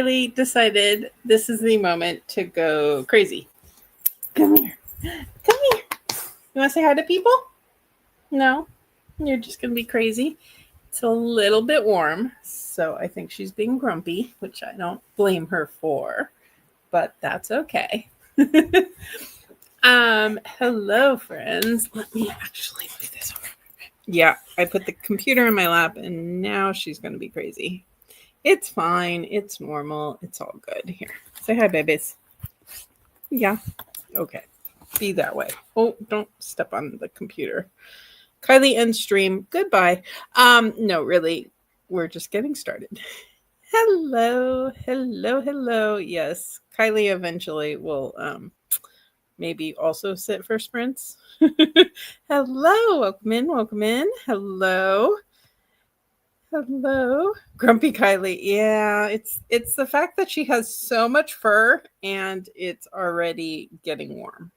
Kylie decided this is the moment to go crazy. Come here. Come here. You want to say hi to people? No? You're just going to be crazy. It's a little bit warm, so I think she's being grumpy, which I don't blame her for, but that's okay. Hello, friends. Let me actually move this over. Yeah, I put the computer in my lap, and now she's going to be crazy. It's fine. It's normal. It's all good. Here, say hi, babies. Yeah. Okay. Be that way. Oh, don't step on the computer. Kylie end stream. Goodbye. No, really, we're just getting started. Hello. Yes, Kylie eventually will maybe also sit for sprints. Hello, welcome in. Hello. Grumpy Kylie. Yeah, it's the fact that she has so much fur and it's already getting warm.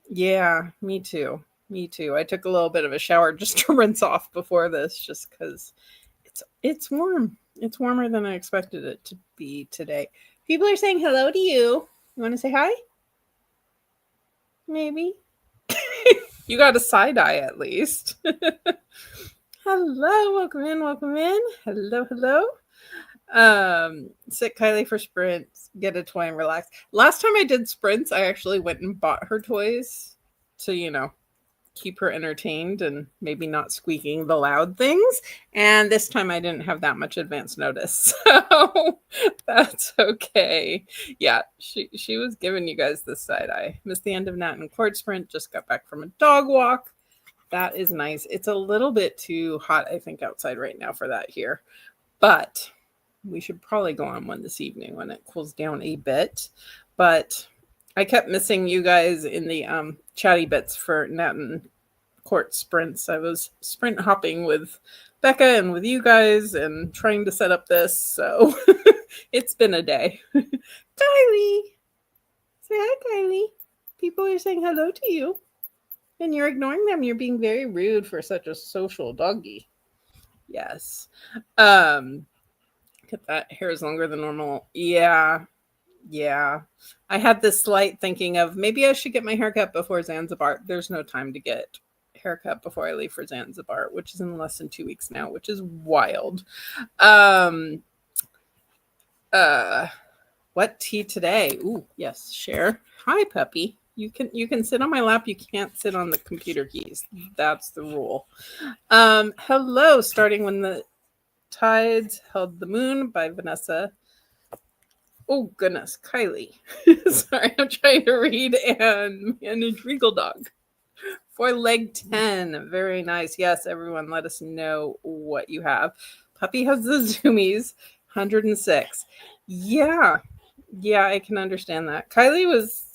Yeah, me too. I took a little bit of a shower just to rinse off before this, just because it's warm. It's warmer than I expected it to be today. People are saying hello to you. You want to say hi? Maybe. You got a side eye at least. Hello, welcome in. Hello. Sit Kylie for sprints, get a toy and relax. Last time I did sprints, I actually went and bought her toys to, keep her entertained and maybe not squeaking the loud things. And this time I didn't have that much advance notice. So that's okay. Yeah, she was giving you guys this side eye. Missed the end of Nat and Court sprint, just got back from a dog walk. That is nice. It's a little bit too hot, I think, outside right now for that here. But we should probably go on one this evening when it cools down a bit. But I kept missing you guys in the chatty bits for Nat and Court sprints. I was sprint hopping with Becca and with you guys and trying to set up this. So it's been a day. Kylie. Say hi, Kylie. People are saying hello to you. And you're ignoring them. You're being very rude for such a social doggy. Yes. Get that hair is longer than normal. Yeah. I had this slight thinking of maybe I should get my haircut before Zanzibar. There's no time to get haircut before I leave for Zanzibar, which is in less than 2 weeks now, which is wild. What tea today? Ooh, yes, share. Hi, puppy. You can sit on my lap. You can't sit on the computer keys. That's the rule. Hello, starting when the tides held the moon by Vanessa. Oh goodness, Kylie. Sorry, I'm trying to read and manage Regal Dog. For leg 10. Very nice. Yes, everyone, let us know what you have. Puppy has the zoomies. 106. Yeah, I can understand that. Kylie was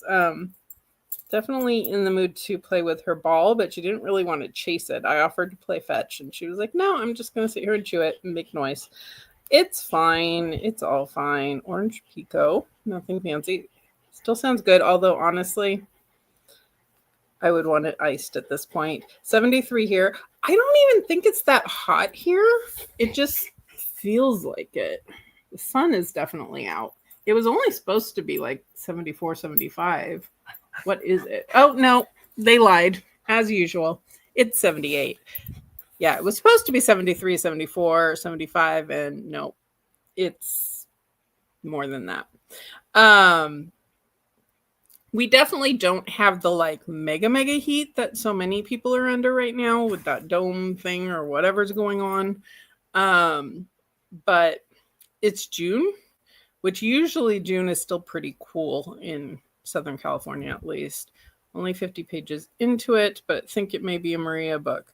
definitely in the mood to play with her ball, but she didn't really want to chase it. I offered to play fetch, and she was like, no, I'm just going to sit here and chew it and make noise. It's fine. It's all fine. Orange Pico. Nothing fancy. Still sounds good, although honestly, I would want it iced at this point. 73 here. I don't even think it's that hot here. It just feels like it. The sun is definitely out. It was only supposed to be like 74, 75. What is it? Oh, no, they lied. As usual. It's 78. Yeah, it was supposed to be 73, 74, 75, and no, it's more than that. We definitely don't have the like mega heat that so many people are under right now with that dome thing or whatever's going on. But it's June, which usually June is still pretty cool in Southern California, at least. Only 50 pages into it, but I think it may be a Maria book.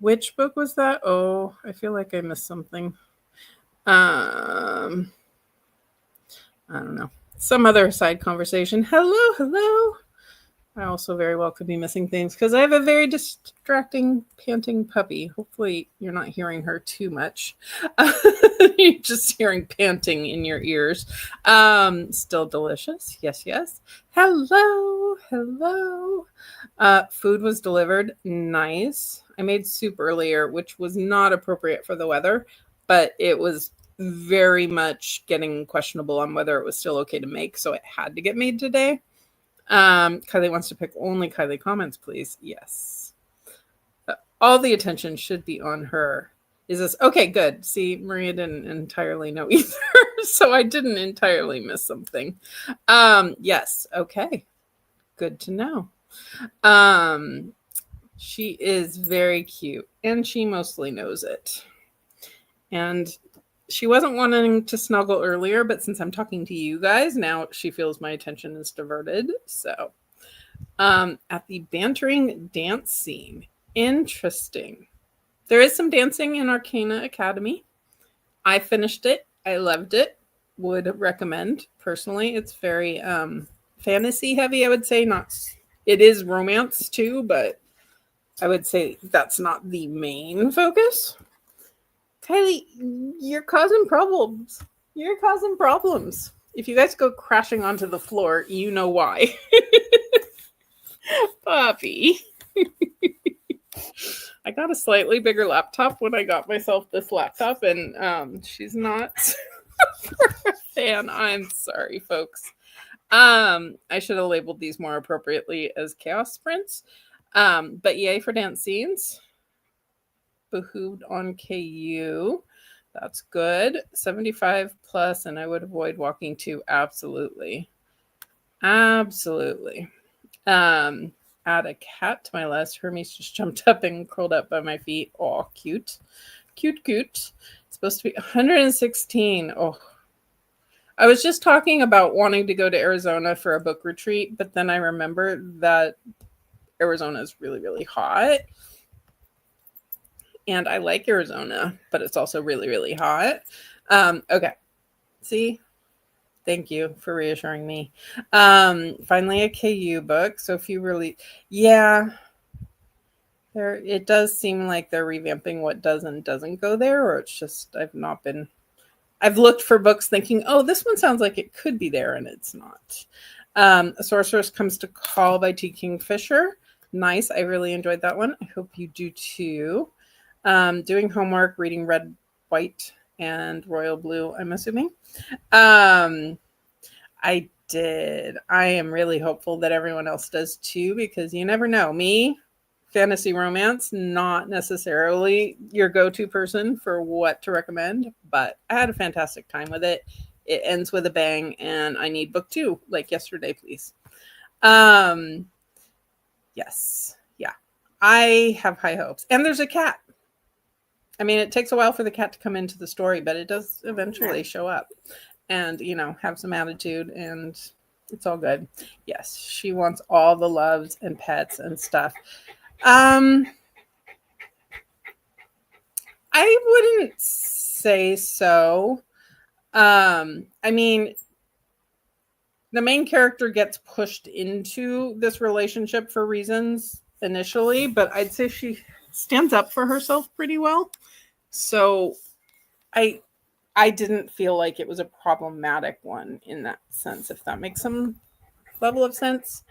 Which book was that? Oh, I feel like I missed something. I don't know. Some other side conversation. Hello. I also very well could be missing things because I have a very distracting, panting puppy. Hopefully you're not hearing her too much. You're just hearing panting in your ears. Still delicious. Yes. Hello. Food was delivered. Nice. I made soup earlier, which was not appropriate for the weather, but it was very much getting questionable on whether it was still okay to make, so it had to get made today. Kylie wants to pick only Kylie comments, please. Yes. All the attention should be on her. Is this okay? Good. See, Maria didn't entirely know either, so I didn't entirely miss something. Yes. Okay. Good to know. She is very cute, and she mostly knows it. And she wasn't wanting to snuggle earlier, but since I'm talking to you guys, now she feels my attention is diverted. So, at the bantering dance scene, interesting. There is some dancing in Arcana Academy. I finished it. I loved it. Would recommend personally. It's very fantasy heavy, I would say. Not. It is romance too, but I would say that's not the main focus. Kylie, you're causing problems. You're causing problems. If you guys go crashing onto the floor, you know why. Puppy. I got a slightly bigger laptop when I got myself this laptop, and she's not a fan. I'm sorry, folks. I should have labeled these more appropriately as chaos sprints. But yay for dance scenes. Behooved on KU. That's good. 75 plus, and I would avoid walking too. Absolutely. Absolutely. Add a cat to my list. Hermes just jumped up and curled up by my feet. Oh, cute. Cute, cute. It's supposed to be 116. Oh. I was just talking about wanting to go to Arizona for a book retreat, but then I remembered that Arizona is really, really hot. And I like Arizona, but it's also really, really hot. Okay. See? Thank you for reassuring me. Finally, a KU book. So if you really, yeah, it does seem like they're revamping what does and doesn't go there, or it's just I've looked for books thinking, oh, this one sounds like it could be there, and it's not. A Sorceress Comes to Call by T. Kingfisher. Nice. I really enjoyed that one. I hope you do too. Doing homework, reading Red, White, and Royal Blue, I'm assuming. I did. I am really hopeful that everyone else does too, because you never know. Me, fantasy romance, not necessarily your go-to person for what to recommend, but I had a fantastic time with it. It ends with a bang, and I need book 2, like yesterday, please. Yes. Yeah. I have high hopes. And there's a cat. I mean, it takes a while for the cat to come into the story, but it does eventually show up and, have some attitude, and it's all good. Yes, she wants all the loves and pets and stuff. I wouldn't say so. I mean, the main character gets pushed into this relationship for reasons initially, but I'd say she stands up for herself pretty well. So I didn't feel like it was a problematic one in that sense, if that makes some level of sense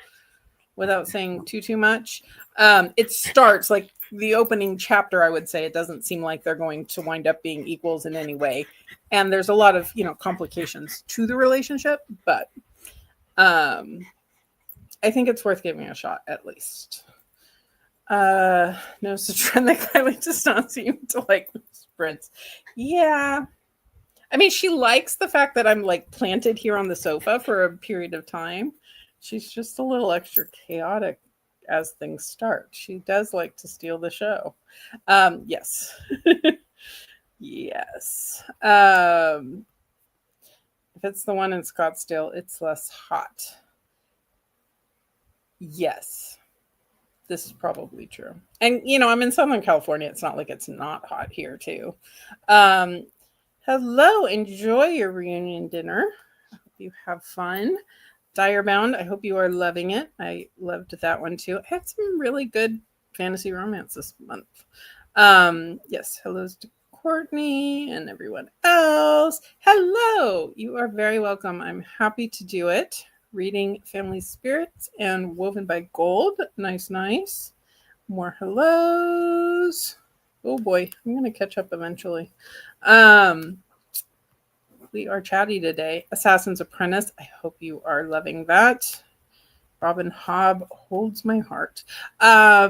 without saying too much. It starts like the opening chapter, I would say. It doesn't seem like they're going to wind up being equals in any way. And there's a lot of, complications to the relationship, but I think it's worth giving a shot at least. Notice a trend that Kylie does not seem to like sprints. Yeah. I mean, she likes the fact that I'm like planted here on the sofa for a period of time. She's just a little extra chaotic as things start. She does like to steal the show. Yes. Yes. If it's the one in Scottsdale, it's less hot. Yes. This is probably true. And, I'm in Southern California. It's not like it's not hot here, too. Hello. Enjoy your reunion dinner. I hope you have fun. Direbound, I hope you are loving it. I loved that one, too. I had some really good fantasy romance this month. Yes. Hellos to Courtney and everyone else. Hello. You are very welcome. I'm happy to do it. Reading Family Spirits and Woven by Gold. Nice, nice. More hellos. Oh boy, I'm going to catch up eventually. We are chatty today. Assassin's Apprentice. I hope you are loving that. Robin Hobb holds my heart. I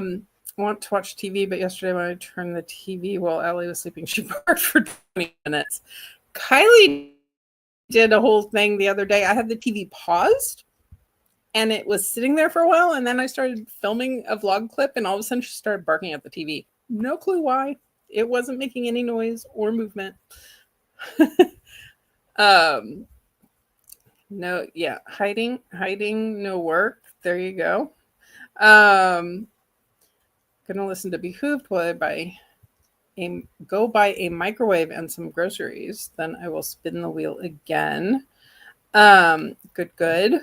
want to watch TV, but yesterday when I turned the TV while Allie was sleeping, she barked for 20 minutes. Kylie did a whole thing the other day. I had the TV paused and it was sitting there for a while, and then I started filming a vlog clip, and all of a sudden she started barking at the TV. No clue why. It wasn't making any noise or movement. No, yeah, hiding, no work. There you go. Gonna listen to Behooved while I go buy a microwave and some groceries. Then I will spin the wheel again. Good.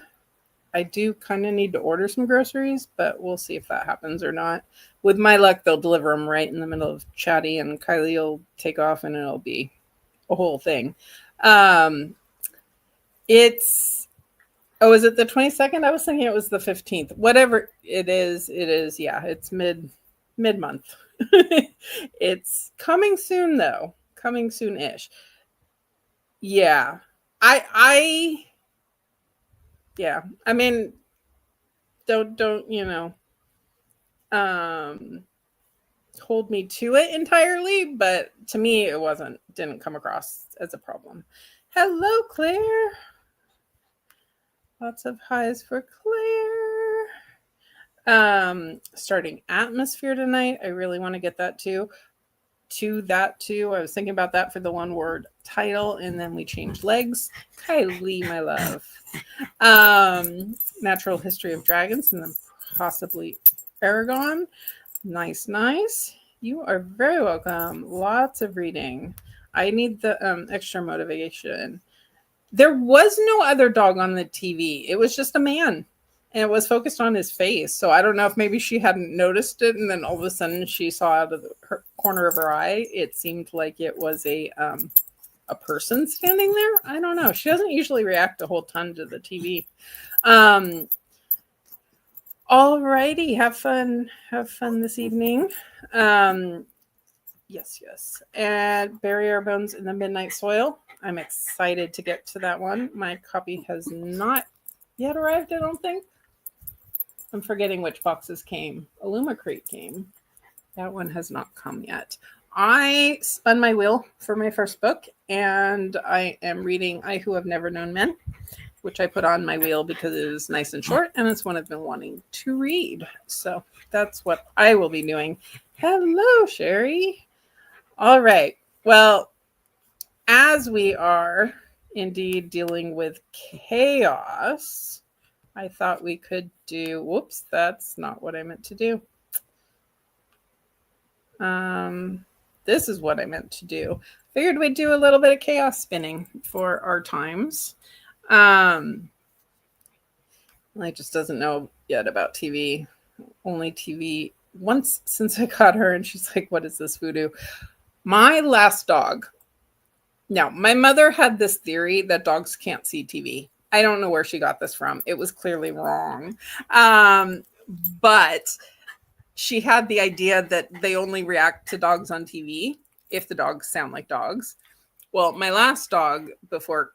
I do kind of need to order some groceries, but we'll see if that happens or not. With my luck, they'll deliver them right in the middle of chatty, and Kylie will take off, and it'll be a whole thing. Is it the 22nd? I was thinking it was the 15th. Whatever it is, yeah, it's mid-month. It's coming soon though. Coming soon-ish. Yeah. Yeah. I mean, don't hold me to it entirely, but to me it didn't come across as a problem. Hello, Claire. Lots of highs for Claire. Starting Atmosphere tonight. I really want to get that too. I was thinking about that for the one word title, and then we changed legs. Kylie, my love. Natural History of Dragons, and then possibly Aragon. Nice. You are very welcome. Lots of reading. I need the extra motivation. There was no other dog on the TV. It was just a man, and it was focused on his face. So I don't know if maybe she hadn't noticed it, and then all of a sudden she saw out of her corner of her eye, it seemed like it was a person standing there. I don't know. She doesn't usually react a whole ton to the TV. Alrighty, have fun this evening. Yes. And Bury Our Bones in the Midnight Soil. I'm excited to get to that one. My copy has not yet arrived, I don't think. I'm forgetting which boxes came. Illumicrate came. That one has not come yet. I spun my wheel for my first book, and I am reading I Who Have Never Known Men, which I put on my wheel because it was nice and short, and it's one I've been wanting to read. So that's what I will be doing. Hello, Sherry. All right. Well, as we are indeed dealing with chaos, I thought we could do, whoops, that's not what I meant to do. This is what I meant to do. Figured we'd do a little bit of chaos spinning for our times. I just doesn't know yet about TV. Only TV once since I got her, and she's like, what is this voodoo? My last dog. Now, my mother had this theory that dogs can't see TV. I don't know where she got this from. It was clearly wrong. But she had the idea that they only react to dogs on TV if the dogs sound like dogs. Well, my last dog before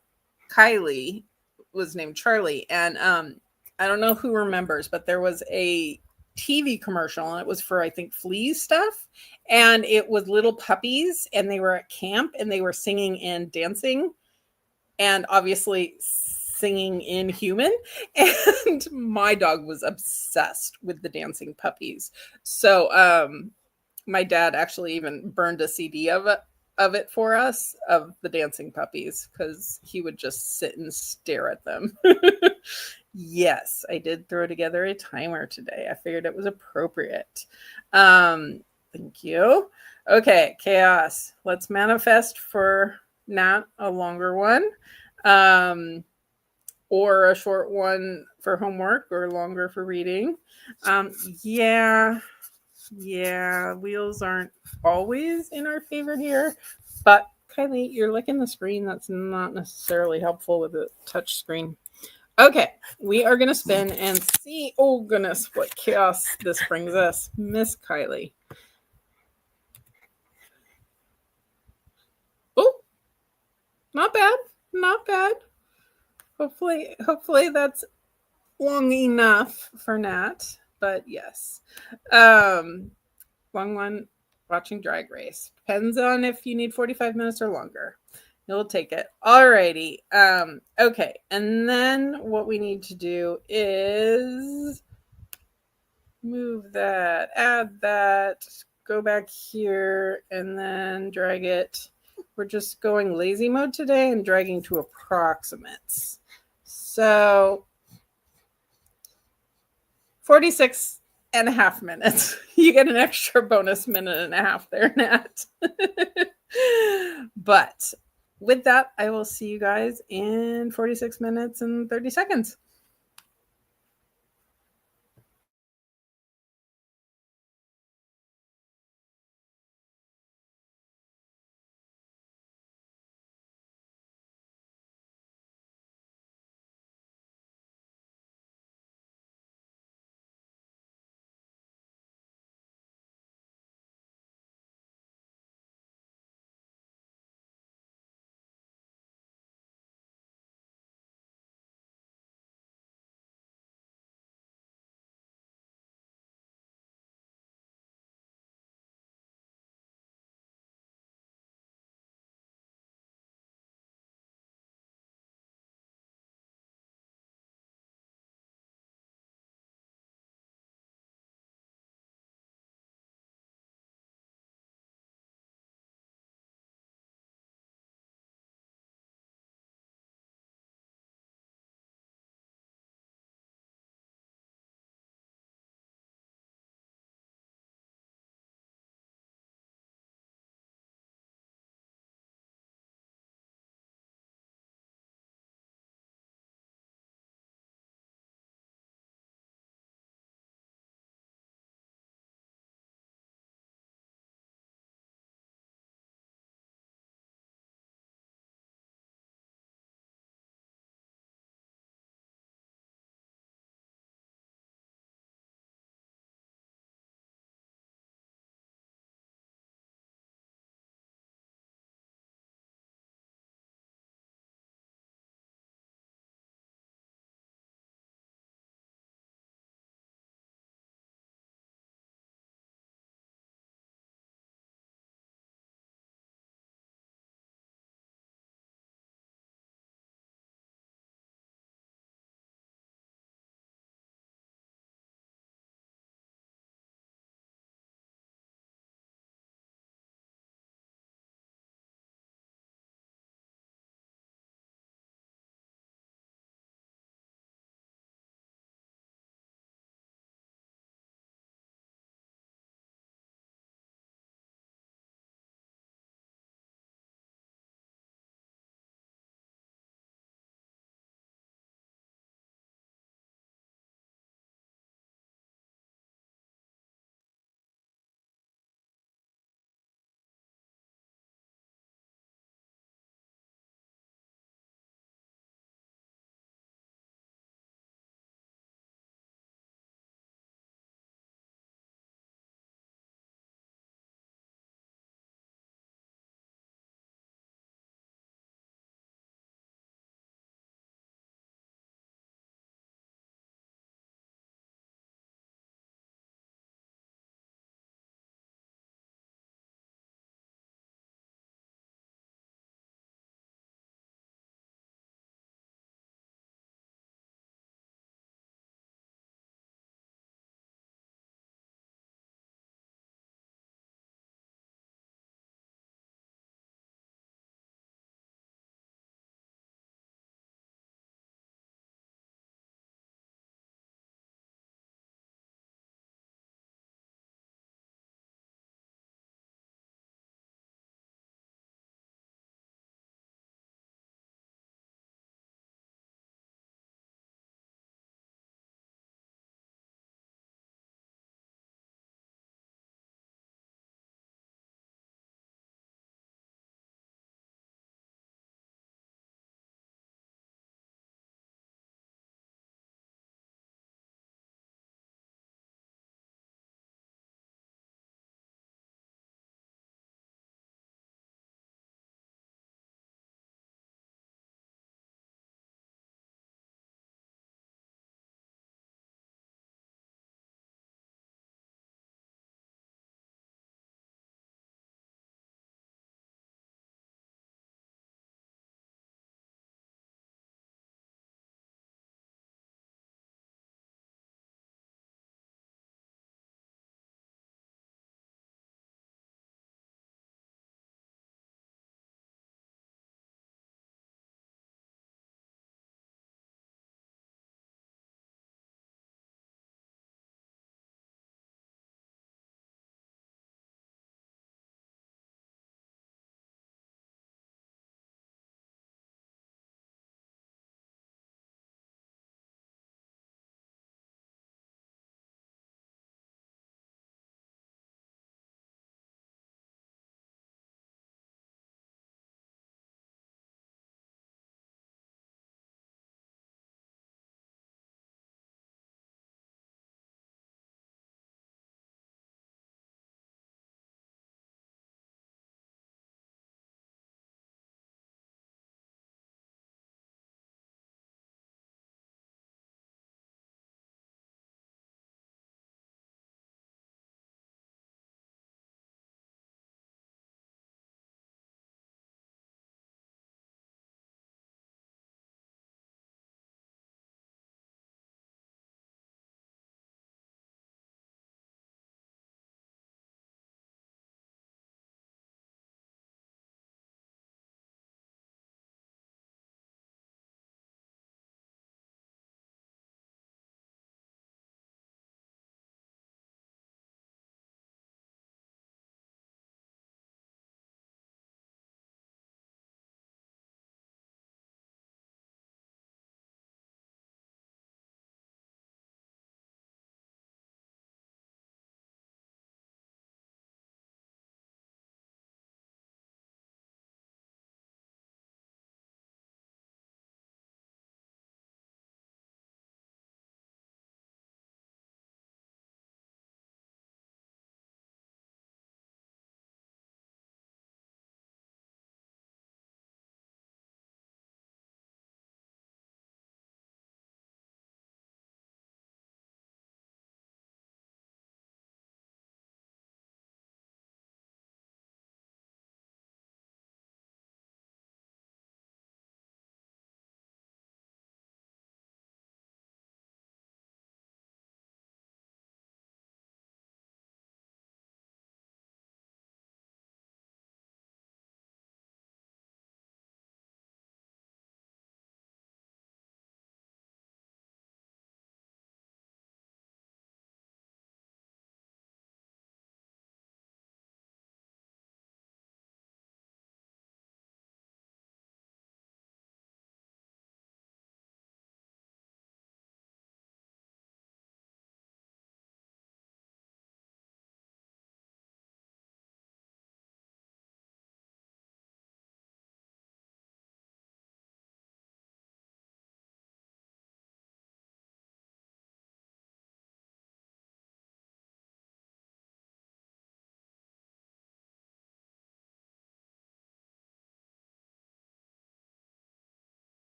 Kylie was named Charlie. And I don't know who remembers, but there was a TV commercial, and it was for, I think, flea stuff. And it was little puppies, and they were at camp, and they were singing and dancing, and obviously singing in human. And my dog was obsessed with the dancing puppies. So my dad actually even burned a CD of it for us, of the dancing puppies, because he would just sit and stare at them. Yes, I did throw together a timer today. I figured it was appropriate. Thank you. Okay, chaos. Let's manifest for Nat a longer one, or a short one for homework, or longer for reading. Yeah, wheels aren't always in our favor here, but Kylie, you're licking the screen. That's not necessarily helpful with a touch screen. Okay, we are going to spin and see, oh goodness, what chaos this brings us. Miss Kylie. Oh, not bad. not bad. Hopefully that's long enough for Nat. But yes. Long one, watching Drag Race. Depends on if you need 45 minutes or longer. You'll take it. Alrighty. Okay. And then what we need to do is move that, add that, go back here, and then drag it. We're just going lazy mode today and dragging to approximates. So 46 and a half minutes. You get an extra bonus minute and a half there, Nat. But with that, I will see you guys in 46 minutes and 30 seconds.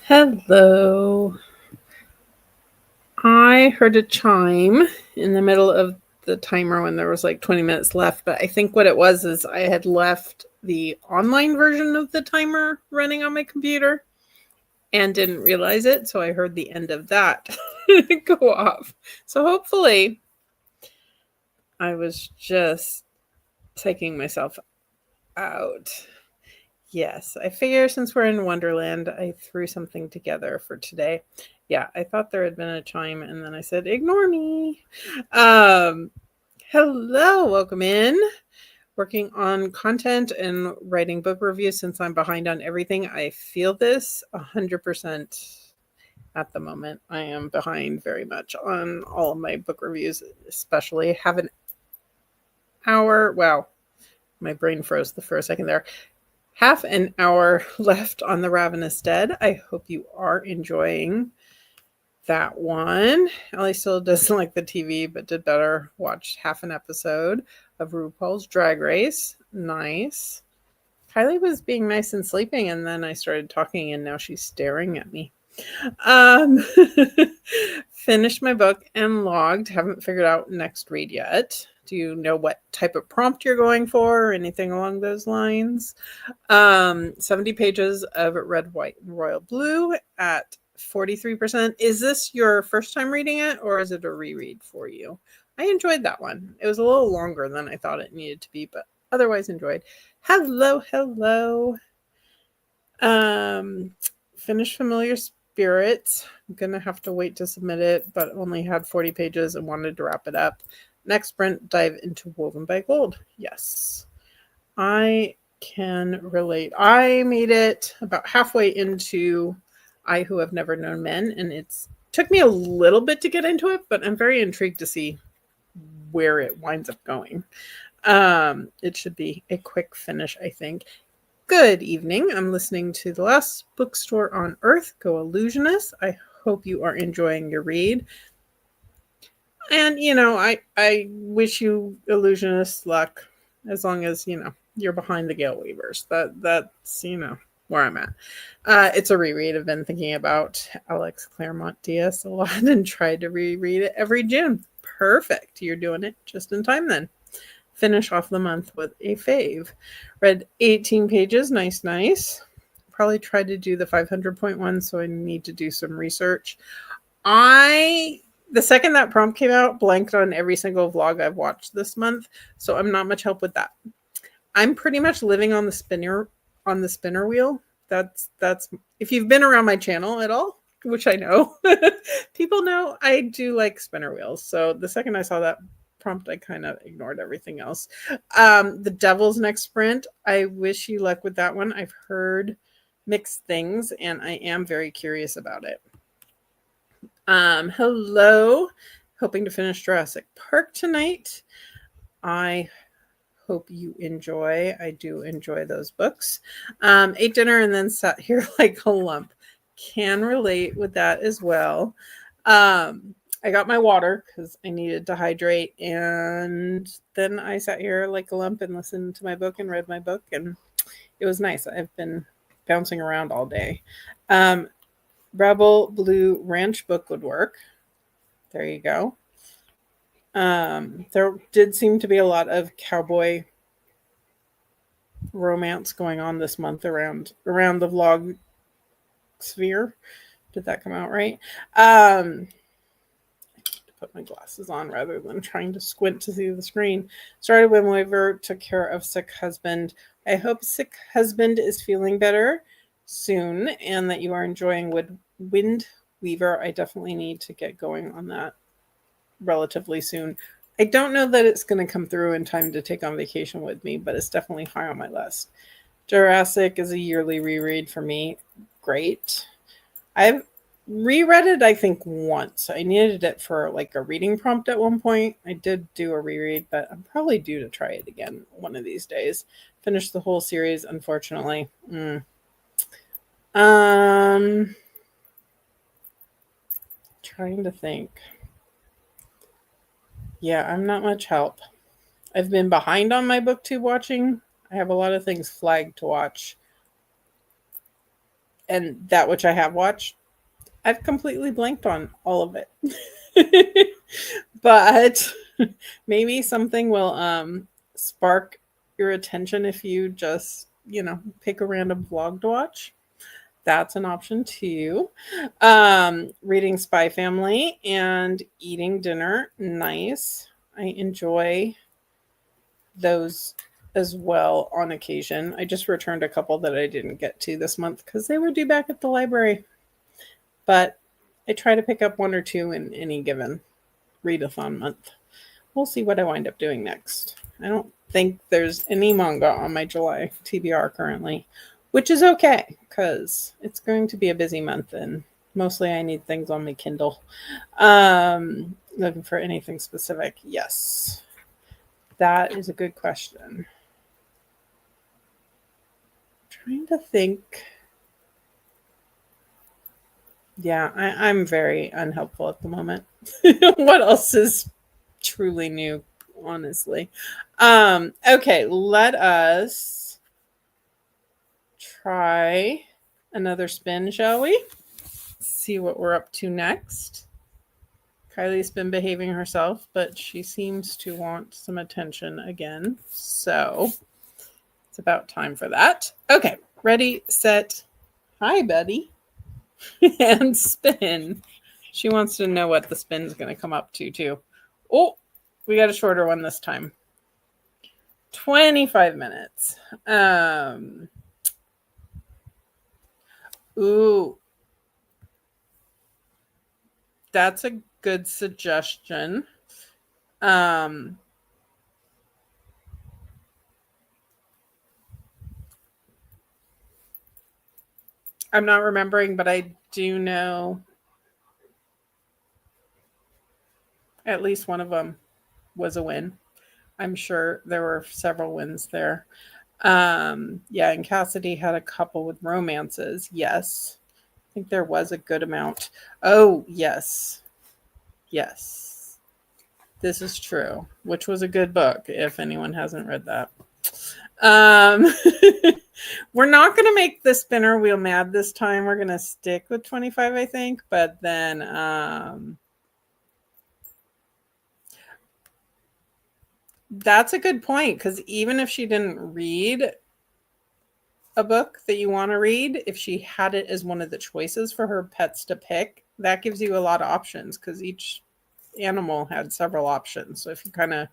Hello. I heard a chime in the middle of the timer when there was like 20 minutes left, but I think what it was is I had left the online version of the timer running on my computer and didn't realize it, so I heard the end of that go off. So hopefully I was just taking myself out. Yes, I figure since we're in Wonderland, I threw something together for today. Yeah, I thought there had been a chime and then I said, ignore me. Hello, welcome in. Working on content and writing book reviews since I'm behind on everything. I feel this 100% at the moment. I am behind very much on all of my book reviews, especially have an hour. Wow, my brain froze for a second there. Half an hour left on The Ravenous Dead. I hope you are enjoying that one. Ellie still doesn't like the TV, but did better. Watched half an episode of RuPaul's Drag Race. Nice. Kylie was being nice and sleeping, and then I started talking, and now she's staring at me. Finished my book and logged. Haven't figured out next read yet. Do you know what type of prompt you're going for or anything along those lines? 70 pages of red, white, and royal blue at 43%. Is this your first time reading it or is it a reread for you? I enjoyed that one. It was a little longer than I thought it needed to be, but otherwise enjoyed. Hello. Finished Familiar Spirits. I'm going to have to wait to submit it, but only had 40 pages and wanted to wrap it up. Next sprint, dive into Woven by Gold. Yes, I can relate. I made it about halfway into I Who Have Never Known Men, and it's took me a little bit to get into it, but I'm very intrigued to see where it winds up going. It should be a quick finish, I think. Good evening. I'm listening to The Last Bookstore on Earth, Go Illusionist. I hope you are enjoying your read. And, I wish you illusionists luck as long as, you're behind the Gale Weavers. That's, where I'm at. It's a reread. I've been thinking about Alex Claremont Diaz a lot and tried to reread it every June. Perfect. You're doing it just in time then. Finish off the month with a fave. Read 18 pages. Nice. Probably tried to do the 500-point one, so I need to do some research. The second that prompt came out, blanked on every single vlog I've watched this month, so I'm not much help with that. I'm pretty much living on the spinner wheel. That's if you've been around my channel at all, which I know, people know I do like spinner wheels. So the second I saw that prompt, I kind of ignored everything else. The Devil's Next Sprint. I wish you luck with that one. I've heard mixed things, and I am very curious about it. Hello. Hoping to finish Jurassic Park tonight. I hope you enjoy. I do enjoy those books. Ate dinner and then sat here like a lump. Can relate with that as well. I got my water because I needed to hydrate, and then I sat here like a lump and listened to my book and read my book, and it was nice. I've been bouncing around all day. Rebel Blue Ranch book would work. There you go. There did seem to be a lot of cowboy romance going on this month around the vlog sphere. Did that come out right? I need to put my glasses on rather than trying to squint to see the screen. Started Wind Waver, took care of sick husband. I hope sick husband is feeling better soon and that you are enjoying Wind Weaver. I definitely need to get going on that relatively soon. I don't know that it's going to come through in time to take on vacation with me, but it's definitely high on my list. Jurassic is a yearly reread for me. Great. I've reread it, I think, once. I needed it for like a reading prompt at one point. I did do a reread, but I'm probably due to try it again one of these days. Finished the whole series, unfortunately. Trying to think. Yeah, I'm not much help. I've been behind on my booktube watching. I have a lot of things flagged to watch. And that which I have watched, I've completely blanked on all of it. But maybe something will spark your attention if you just, pick a random vlog to watch. That's an option too. Reading Spy Family and eating dinner. Nice. I enjoy those as well on occasion. I just returned a couple that I didn't get to this month because they were due back at the library. But I try to pick up one or two in any given readathon month. We'll see what I wind up doing next. I don't think there's any manga on my July TBR currently, which is okay because it's going to be a busy month and mostly I need things on my Kindle. Looking for anything specific? Yes. That is a good question. Trying to think. Yeah, I'm very unhelpful at the moment. What else is truly new, honestly? Okay, let us try another spin, shall we? See what we're up to next. Kylie's been behaving herself, but she seems to want some attention again. So it's about time for that. Okay, ready, set, hi, buddy, and spin. She wants to know what the spin's going to come up to, too. Oh, we got a shorter one this time. 25 minutes. Ooh, that's a good suggestion. I'm not remembering, but I do know at least one of them was a win. I'm sure there were several wins there. Yeah, and Cassidy had a couple with romances. Yes. I think there was a good amount. Oh, yes. Yes. This is true, which was a good book if anyone hasn't read that. Um, we're not going to make the spinner wheel mad this time. We're going to stick with 25, I think, but then that's a good point because even if she didn't read a book that you want to read, if she had it as one of the choices for her pets to pick, that gives you a lot of options because each animal had several options. So if you kind of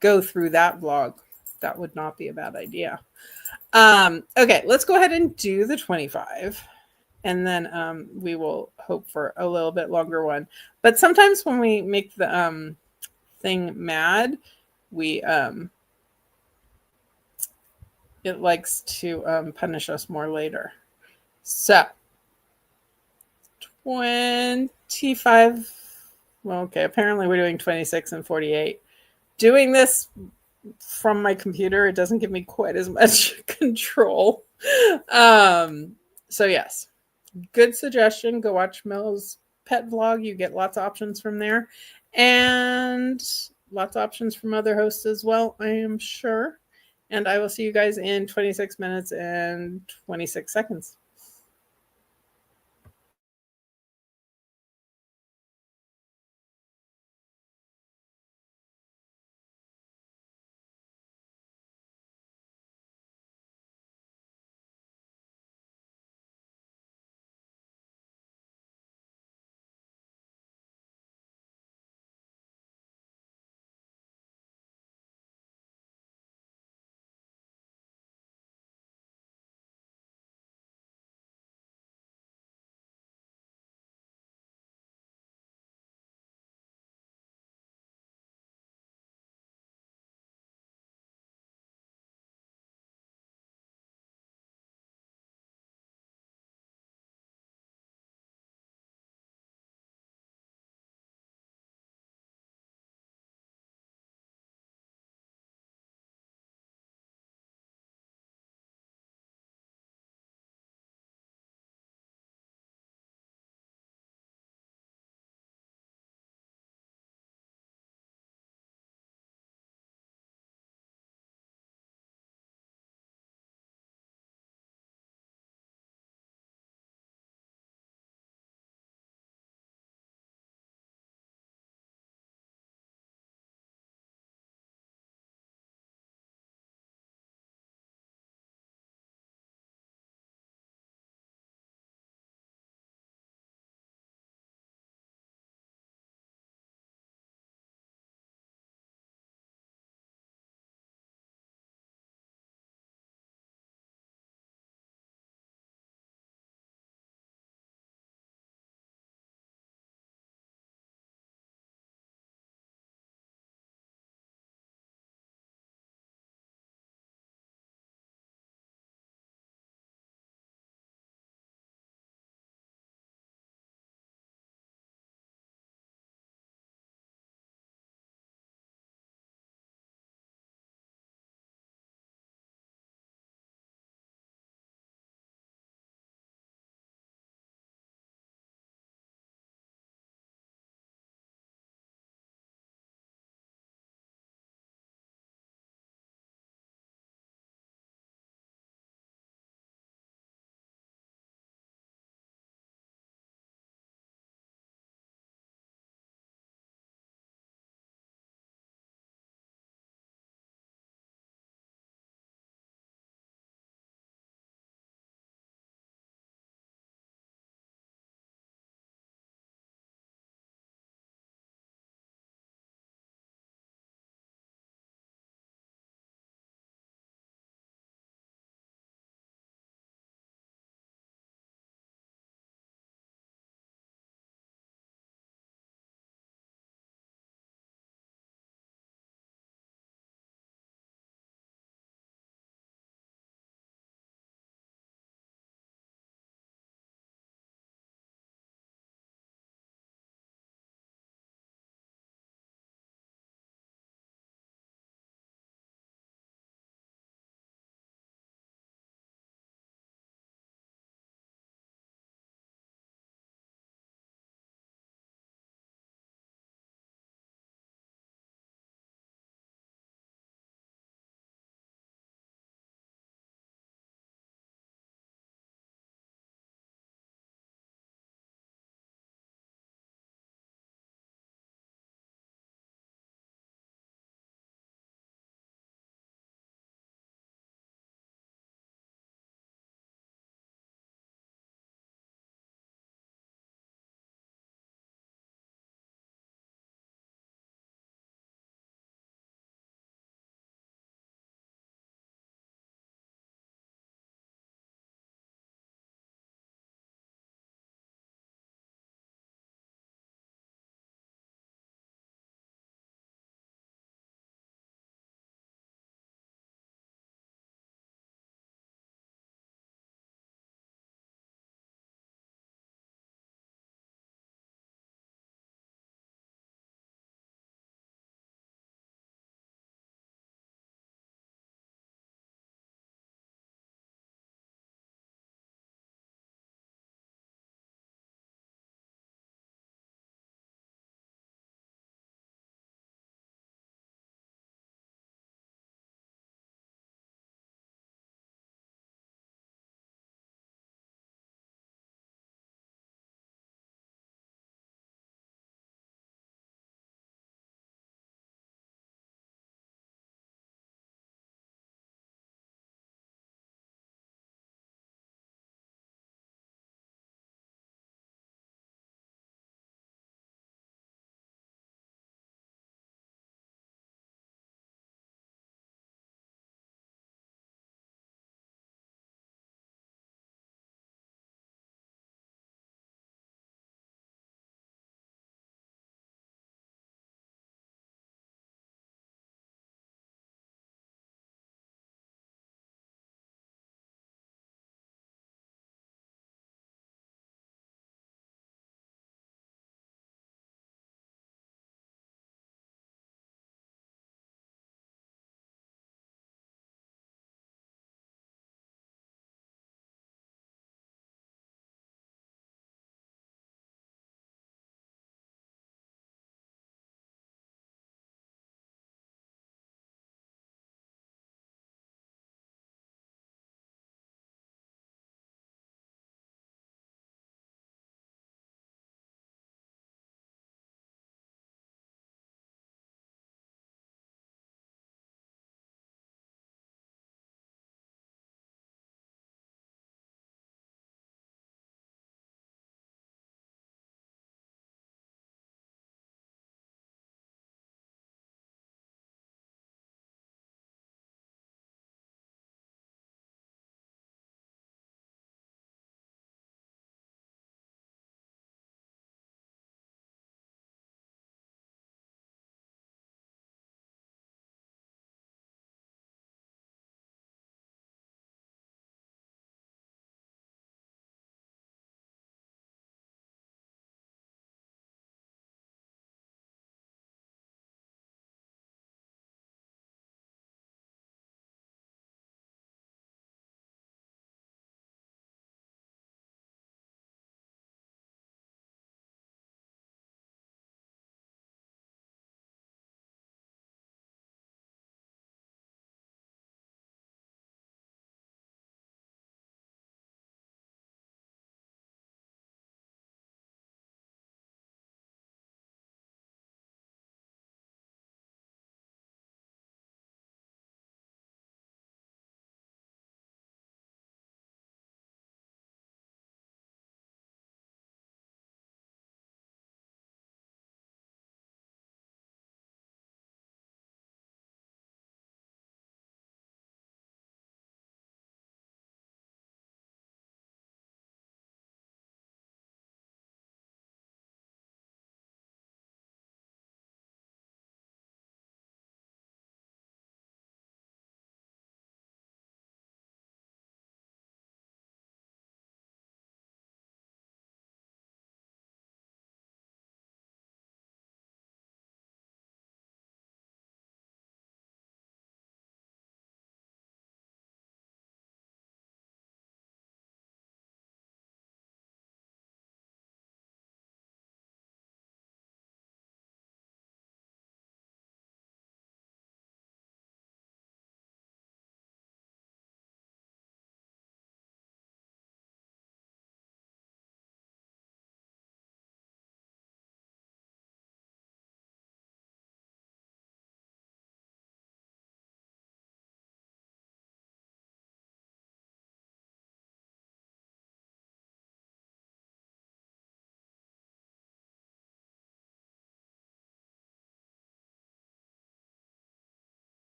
go through that vlog, that would not be a bad idea. Okay, let's go ahead and do the 25 and then we will hope for a little bit longer one. But sometimes when we make the thing mad, we it likes to punish us more later. So 25. Well, okay, apparently we're doing 26 and 48. Doing this from my computer, it doesn't give me quite as much control. So yes, good suggestion. Go watch Mel's pet vlog. You get lots of options from there. And lots of options from other hosts as well, I am sure. And I will see you guys in 26 minutes and 26 seconds.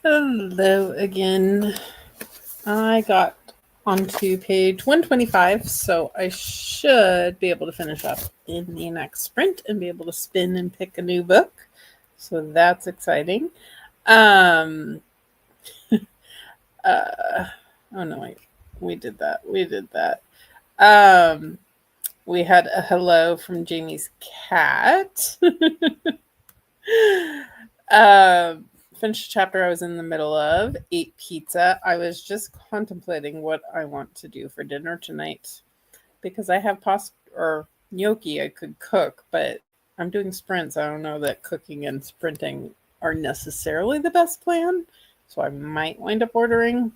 Hello again. I got onto page 125, so I should be able to finish up in the next sprint and be able to spin and pick a new book. So that's exciting. Um, oh no, wait, we did that. Um, we had a hello from Jamie's cat. um, Finished a chapter I was in the middle of. Ate pizza. I was just contemplating what I want to do for dinner tonight because I have pasta or gnocchi I could cook, but I'm doing sprints. I don't know that cooking and sprinting are necessarily the best plan. So I might wind up ordering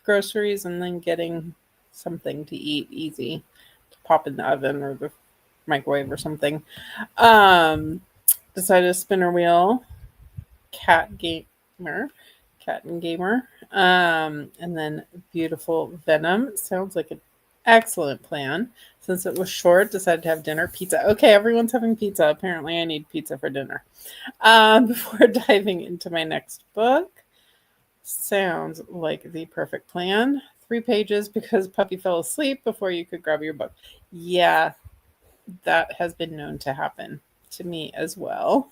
groceries and then getting something to eat easy to pop in the oven or the microwave or something. Um, Decided to spinner wheel, cat gamer, cat and gamer, and then beautiful venom. Sounds like an excellent plan. Since it was short, decided to have dinner pizza. Okay, everyone's having pizza. Apparently, I need pizza for dinner. Before diving into my next book, sounds like the perfect plan. 3 pages because puppy fell asleep before you could grab your book. Yeah, that has been known to happen to me as well.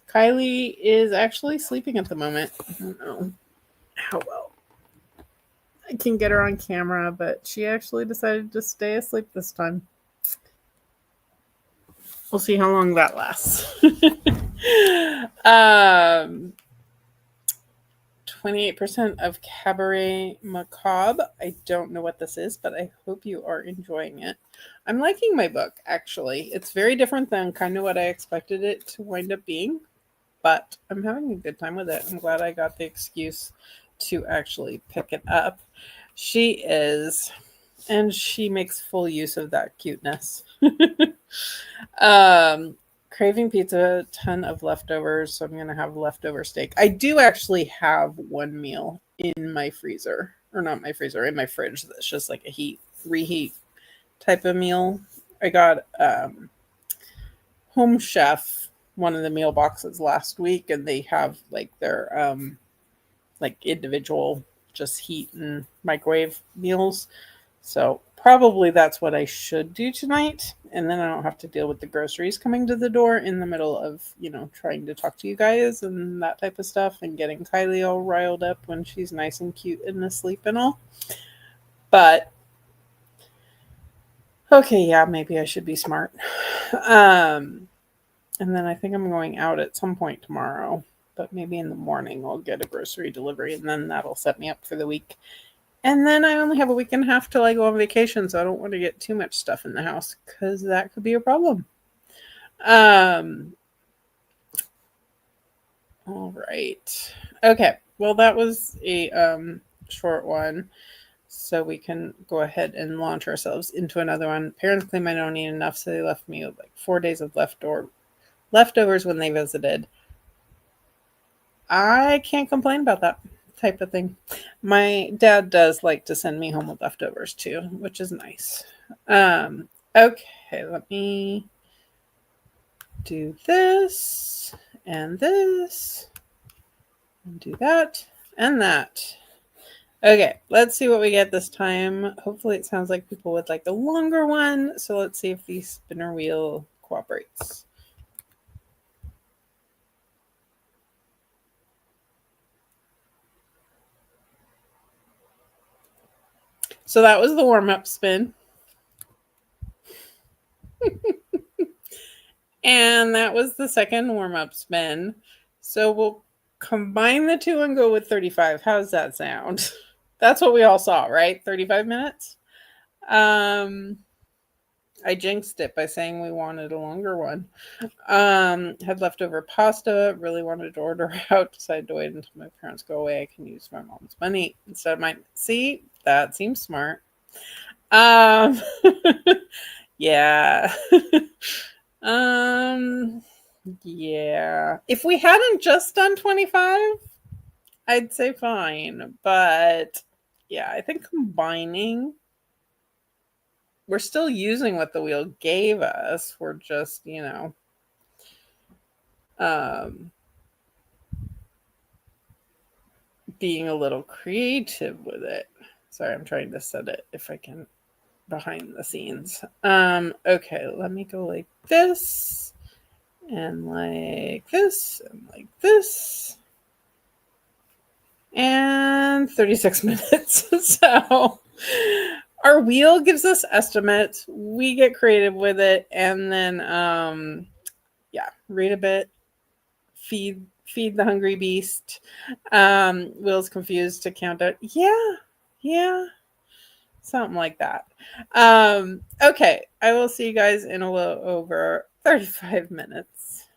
Kylie is actually sleeping at the moment. I don't know how well I can get her on camera, but she actually decided to stay asleep this time. We'll see how long that lasts. 28% of Cabaret Macabre. I don't know what this is, but I hope you are enjoying it. I'm liking my book, actually. It's very different than kind of what I expected it to wind up being, but I'm having a good time with it. I'm glad I got the excuse to actually pick it up. She is, and she makes full use of that cuteness. um, Craving pizza, a ton of leftovers, so I'm going to have leftover steak. I do actually have one meal in my freezer, or not my freezer, in my fridge that's just like a reheat type of meal. I got Home Chef one of the meal boxes last week, and they have like their like individual just heat and microwave meals. So probably that's what I should do tonight, and then I don't have to deal with the groceries coming to the door in the middle of trying to talk to you guys and that type of stuff, and getting Kylie all riled up when she's nice and cute and asleep and all. But okay, yeah, maybe I should be smart. And then I think I'm going out at some point tomorrow, but maybe in the morning I'll get a grocery delivery, and then that'll set me up for the week. And then I only have a week and a half till I go on vacation, so I don't want to get too much stuff in the house because that could be a problem. All right. Okay. Well, that was a short one, so we can go ahead and launch ourselves into another one. Parents claim I don't eat enough, so they left me with like 4 days of leftovers when they visited. I can't complain about that type of thing. My dad does like to send me home with leftovers too, which is nice. Okay, let me do this and this and do that and that. Okay, let's see what we get this time. Hopefully it sounds like people would like a longer one. So let's see if the spinner wheel cooperates. So that was the warm-up spin. And that was the second warm-up spin. So we'll combine the two and go with 35. How does that sound? That's what we all saw, right? 35 minutes. I jinxed it by saying we wanted a longer one. Had leftover pasta, really wanted to order out, decided to wait until my parents go away. I can use my mom's money instead of mine. See, that seems smart. Yeah. Yeah. If we hadn't just done 25, I'd say fine. But yeah, I think combining, we're still using what the wheel gave us. We're just, um, being a little creative with it. Sorry, I'm trying to set it if I can behind the scenes. Okay, let me go like this and like this and like this. And 36 minutes. So our wheel gives us estimates. We get creative with it, and then read a bit, feed the hungry beast. Will's confused to count out. Yeah, something like that. Okay, I will see you guys in a little over 35 minutes.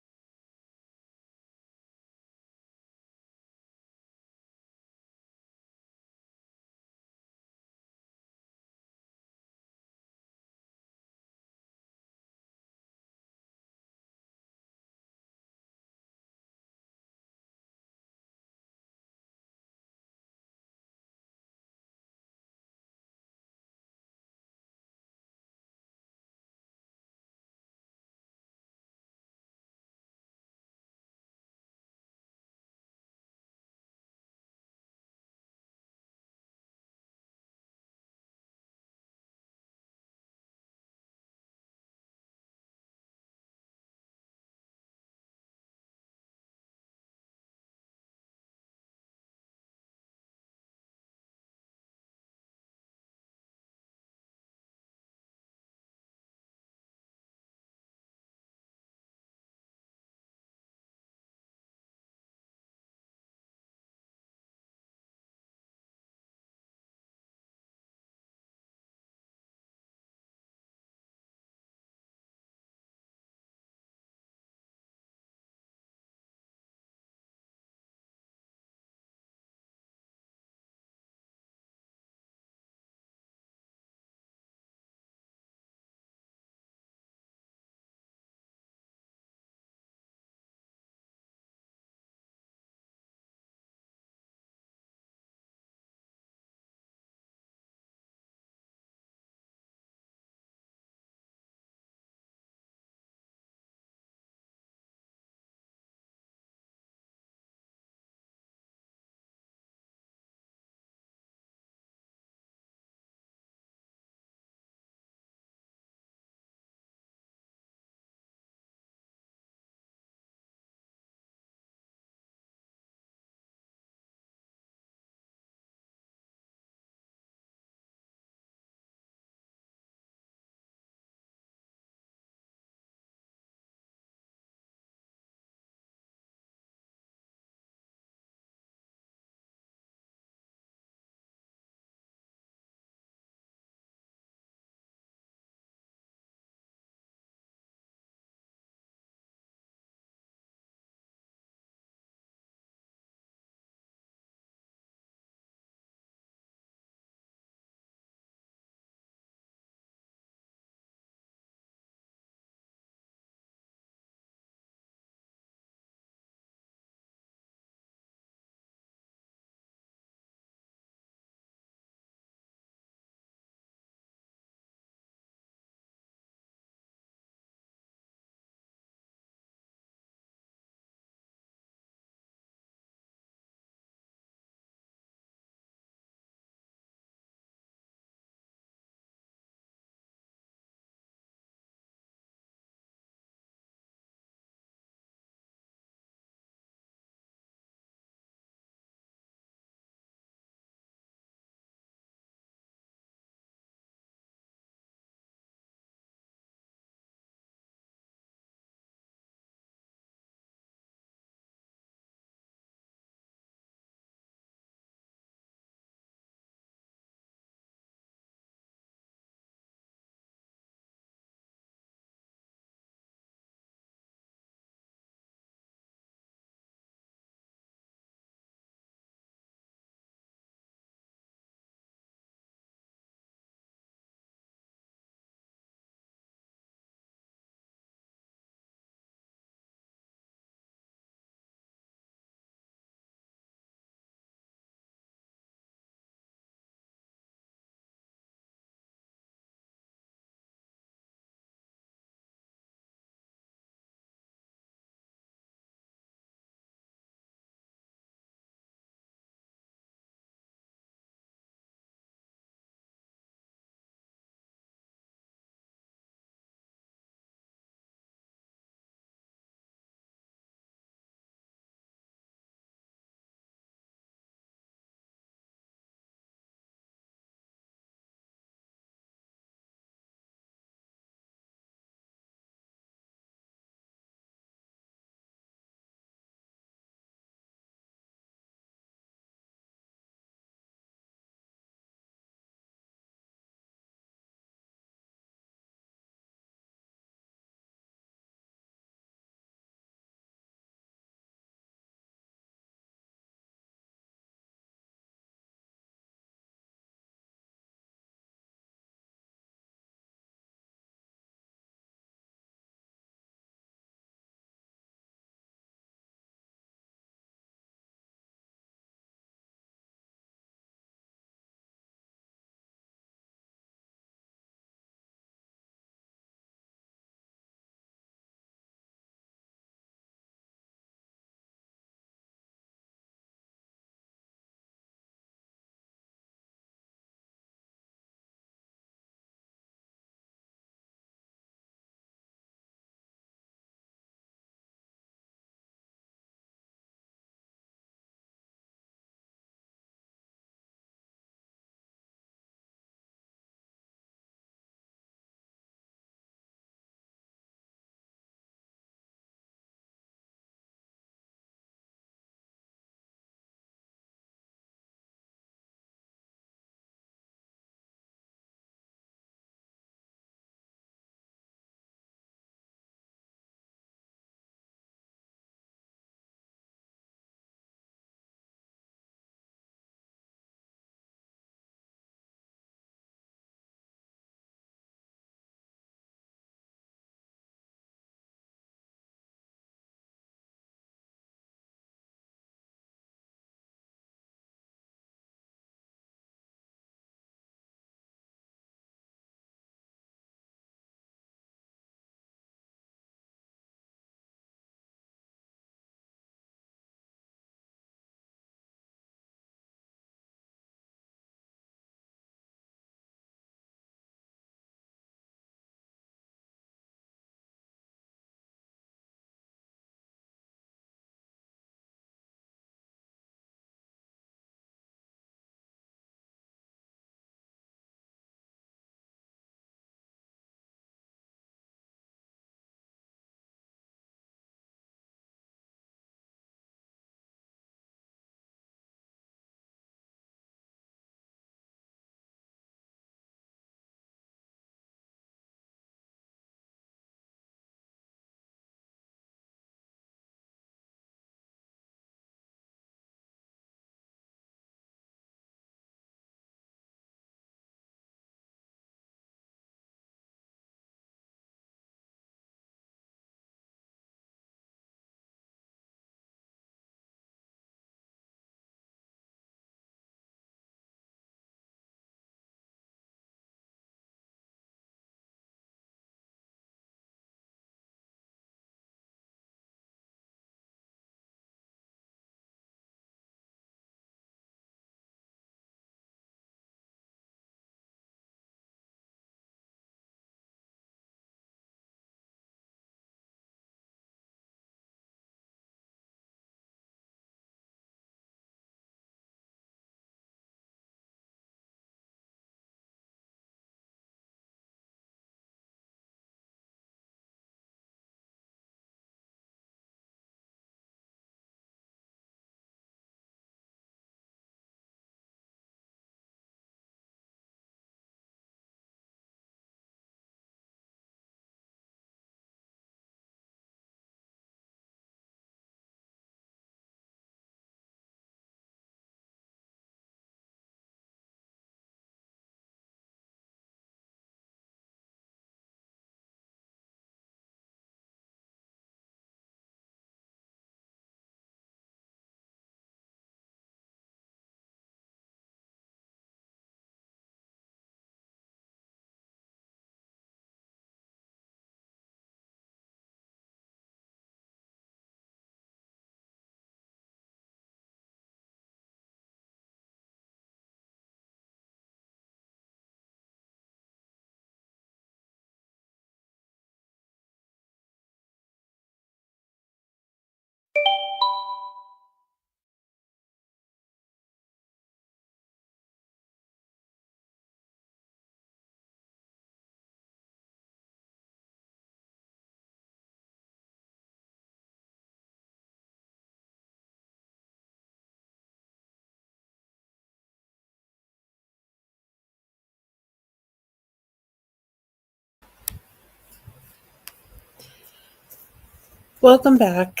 Welcome back.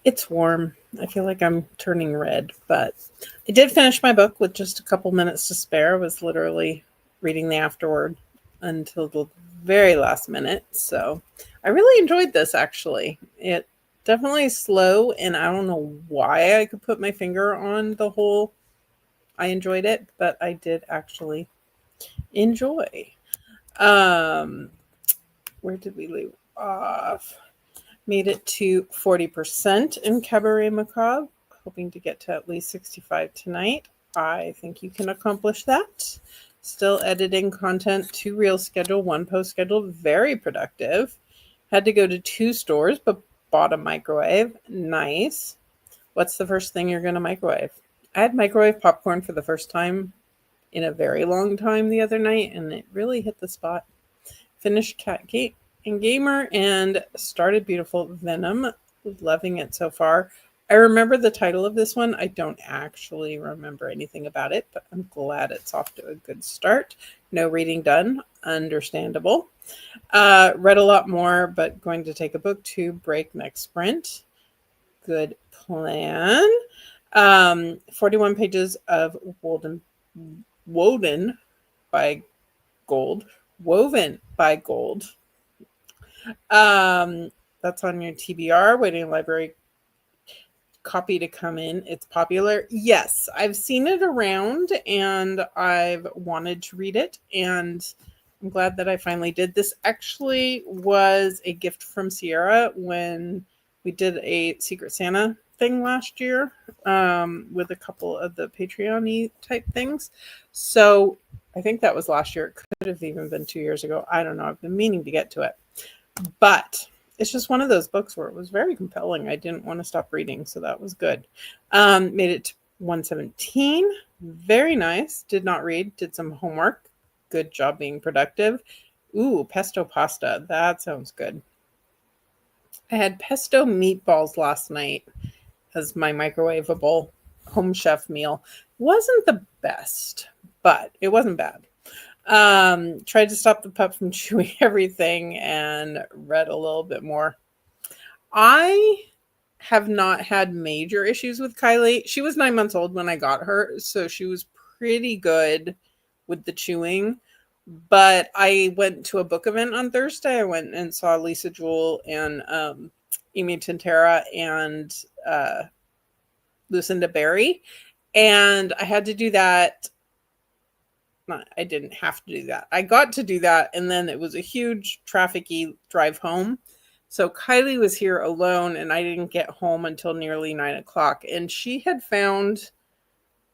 It's warm. I feel like I'm turning red, but I did finish my book with just a couple minutes to spare. I was literally reading the afterword until the very last minute. So I really enjoyed this actually. It definitely slow, and I don't know why I could put my finger on the whole I enjoyed it, but I did actually enjoy. Um where did we leave off? Made it to 40% in Cabaret Macabre, hoping to get to at least 65 tonight. I think you can accomplish that. Still editing content, 2 reel schedule, 1 post schedule, very productive. Had to go to 2 stores, but bought a microwave. Nice. What's the first thing you're going to microwave? I had microwave popcorn for the first time in a very long time the other night, and it really hit the spot. Finished Cat Gate and Gamer and started Beautiful Venom. Loving it so far. I remember the title of this one. I don't actually remember anything about it, but I'm glad it's off to a good start. No reading done. Understandable. Read a lot more, but going to take a book to Breakneck Sprint. Good plan. 41 pages of Woden by Gold. Woven by Gold. That's on your TBR, waiting library copy to come in. It's popular. Yes, I've seen it around and I've wanted to read it, and I'm glad that I finally did. This actually was a gift from Sierra when we did a Secret Santa thing last year with a couple of the Patreon-y type things. So I think that was last year. It could have even been 2 years ago. I don't know. I've been meaning to get to it. But it's just one of those books where it was very compelling. I didn't want to stop reading, so that was good. Made it to 117. Very nice. Did not read. Did some homework. Good job being productive. Ooh, pesto pasta. That sounds good. I had pesto meatballs last night as my microwavable home chef meal. Wasn't the best, but it wasn't bad. Tried to stop the pup from chewing everything and read a little bit more. I have not had major issues with Kylie. She was 9 months old when I got her, so she was pretty good with the chewing. But I went to a book event on Thursday. I went and saw Lisa Jewell and Amy Tintera and Lucinda Berry. And I had to do that. I didn't have to do that. I got to do that, and then it was a huge trafficy drive home. So Kylie was here alone, and I didn't get home until nearly 9 o'clock. And she had found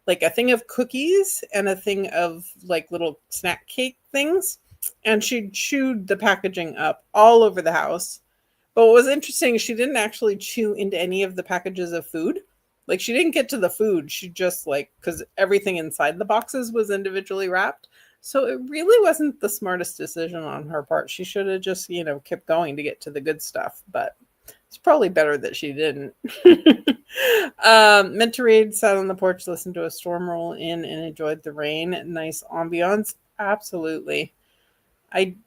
like a thing of cookies and a thing of like little snack cake things. And she chewed the packaging up all over the house. But what was interesting, she didn't actually chew into any of the packages of food. Like she didn't get to the food. She just because everything inside the boxes was individually wrapped. So it really wasn't the smartest decision on her part. She should have just, kept going to get to the good stuff. But it's probably better that she didn't. Meant to read, sat on the porch, listened to a storm roll in, and enjoyed the rain. Nice ambiance. Absolutely. I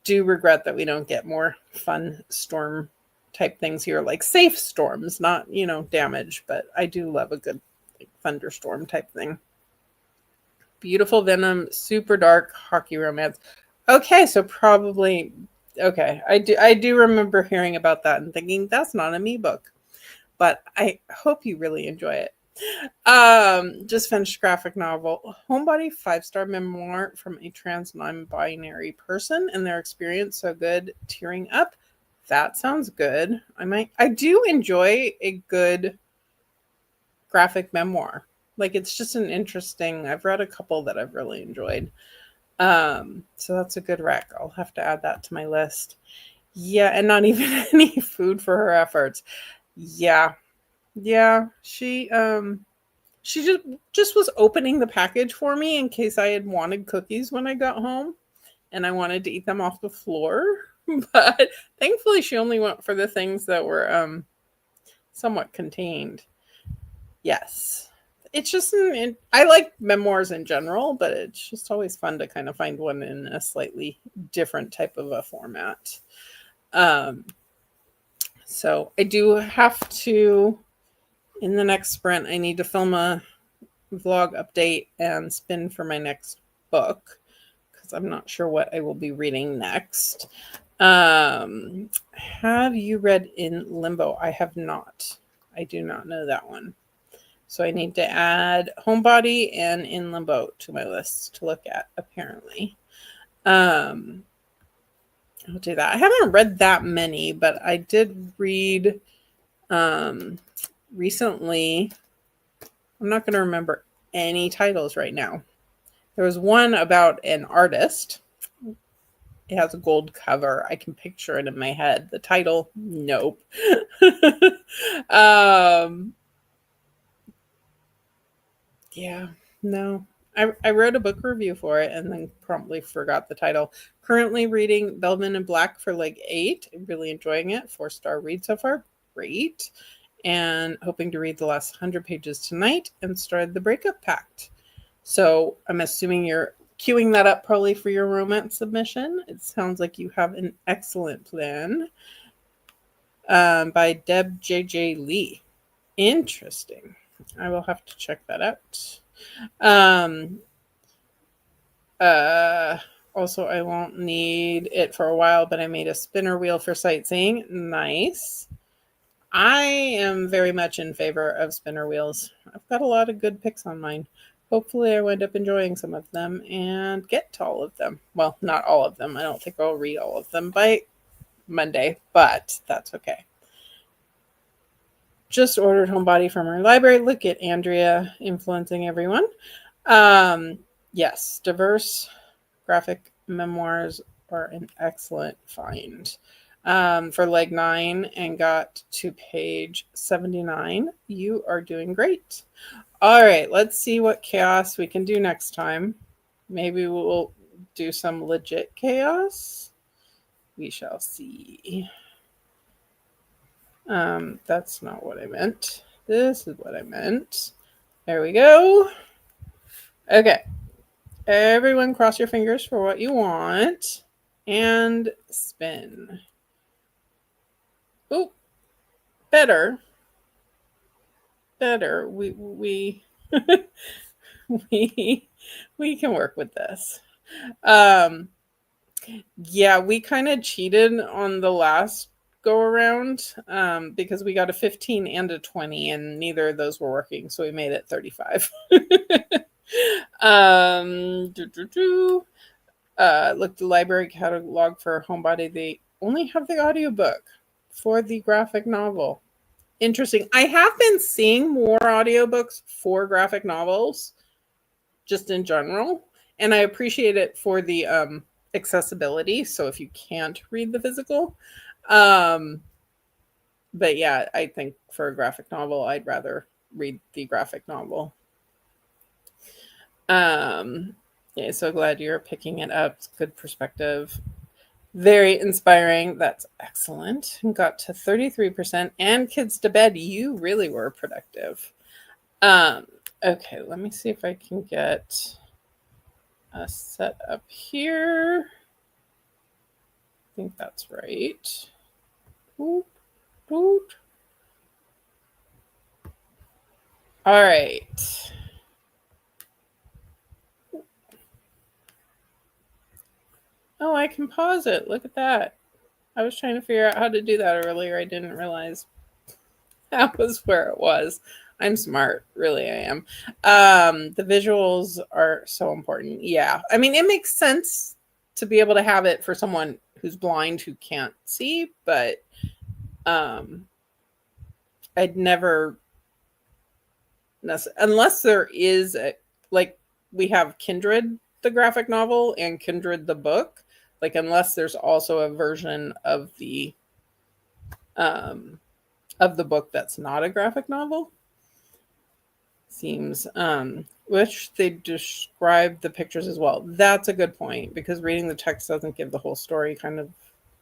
do regret that we don't get more fun storm type things here, like safe storms, not, damage, but I do love a good thunderstorm type thing. Beautiful Venom, super dark hockey romance. Okay, so probably I do remember hearing about that and thinking that's not a me book, but I hope you really enjoy it. Just finished graphic novel Homebody, 5-star memoir from a trans non-binary person and their experience. So good, tearing up. That sounds good. I do enjoy a good graphic memoir. Like it's just an interesting, I've read a couple that I've really enjoyed. So that's a good rec. I'll have to add that to my list. Yeah, and not even any food for her efforts. Yeah. She just was opening the package for me in case I had wanted cookies when I got home and I wanted to eat them off the floor. But thankfully she only went for the things that were somewhat contained. Yes. It's just I like memoirs in general, but it's just always fun to kind of find one in a slightly different type of a format. So I do have to, in the next sprint, I need to film a vlog update and spin for my next book, because I'm not sure what I will be reading next. Have you read In Limbo? I have not. I do not know that one. So I need to add Homebody and In Limbo to my list to look at, apparently. I'll do that. I haven't read that many, but I did read recently. I'm not going to remember any titles right now. There was one about an artist. It has a gold cover. I can picture it in my head. The title, nope. Yeah, no. I wrote a book review for it and then promptly forgot the title. Currently reading Bellman and Black for Leg 8. I'm really enjoying it. 4-star read so far. Great. And hoping to read the last 100 pages tonight and start The Breakup Pact. So I'm assuming you're queuing that up probably for your romance submission. It sounds like you have an excellent plan. By Deb J.J. Lee. Interesting. I will have to check that out. Also, I won't need it for a while, but I made a spinner wheel for sightseeing. Nice. I am very much in favor of spinner wheels. I've got a lot of good picks on mine. Hopefully I wind up enjoying some of them and get to all of them. Well, not all of them. I don't think I'll read all of them by Monday, but that's okay. Just ordered Homebody from our library. Look at Andrea influencing everyone. Yes, diverse graphic memoirs are an excellent find. For leg 9 and got to page 79. You are doing great. All right, let's see what chaos we can do next time. Maybe we'll do some legit chaos. We shall see. That's not what I meant. This is what I meant. There we go. Okay. Everyone cross your fingers for what you want. And spin. Oh, better. We we can work with this. Yeah, we kind of cheated on the last go around because we got a 15 and a 20 and neither of those were working, so we made it 35. Look, the library catalog for Homebody, they only have the audiobook for the graphic novel. Interesting. I have been seeing more audiobooks for graphic novels just in general, and I appreciate it for the accessibility, so if you can't read the physical. But yeah, I think for a graphic novel, I'd rather read the graphic novel. Yeah, so glad you're picking it up. It's good perspective. Very inspiring. That's excellent. Got to 33% and kids to bed. You really were productive. Okay, let me see if I can get a set up here. I think that's right. Boop, boop. All right. Oh, I can pause it. Look at that. I was trying to figure out how to do that earlier. I didn't realize that was where it was. I'm smart. Really, I am. The visuals are so important. Yeah. I mean, it makes sense to be able to have it for someone who's blind who can't see, but I'd never, unless there is like we have Kindred, the graphic novel, and Kindred, the book, like unless there's also a version of the book that's not a graphic novel, seems which they describe the pictures as well. That's a good point, because reading the text doesn't give the whole story, kind of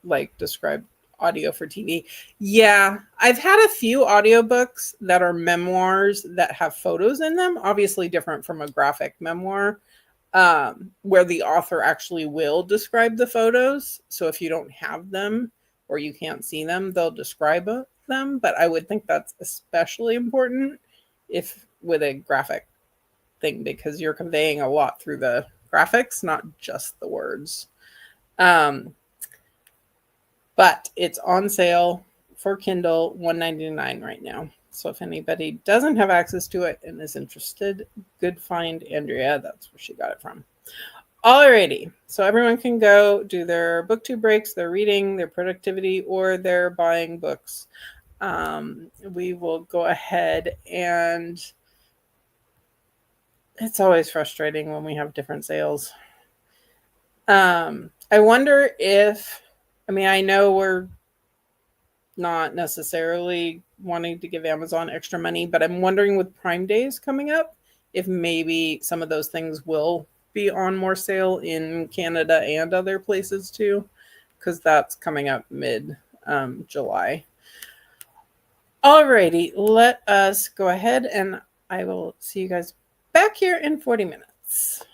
like describe audio for TV. Yeah, I've had a few audiobooks that are memoirs that have photos in them, obviously different from a graphic memoir, where the author actually will describe the photos. So if you don't have them, or you can't see them, they'll describe them. But I would think that's especially important if with a graphic thing, because you're conveying a lot through the graphics, not just the words. But it's on sale for Kindle, $1.99 right now. So if anybody doesn't have access to it and is interested, good find, Andrea. That's where she got it from. Alrighty, so everyone can go do their booktube breaks, their reading, their productivity, or their buying books. We will go ahead, and it's always frustrating when we have different sales. I wonder if, I know we're not necessarily wanting to give Amazon extra money, but I'm wondering with Prime Days coming up, if maybe some of those things will be on more sale in Canada and other places too, because that's coming up mid July. Alrighty, let us go ahead, and I will see you guys back here in 40 minutes.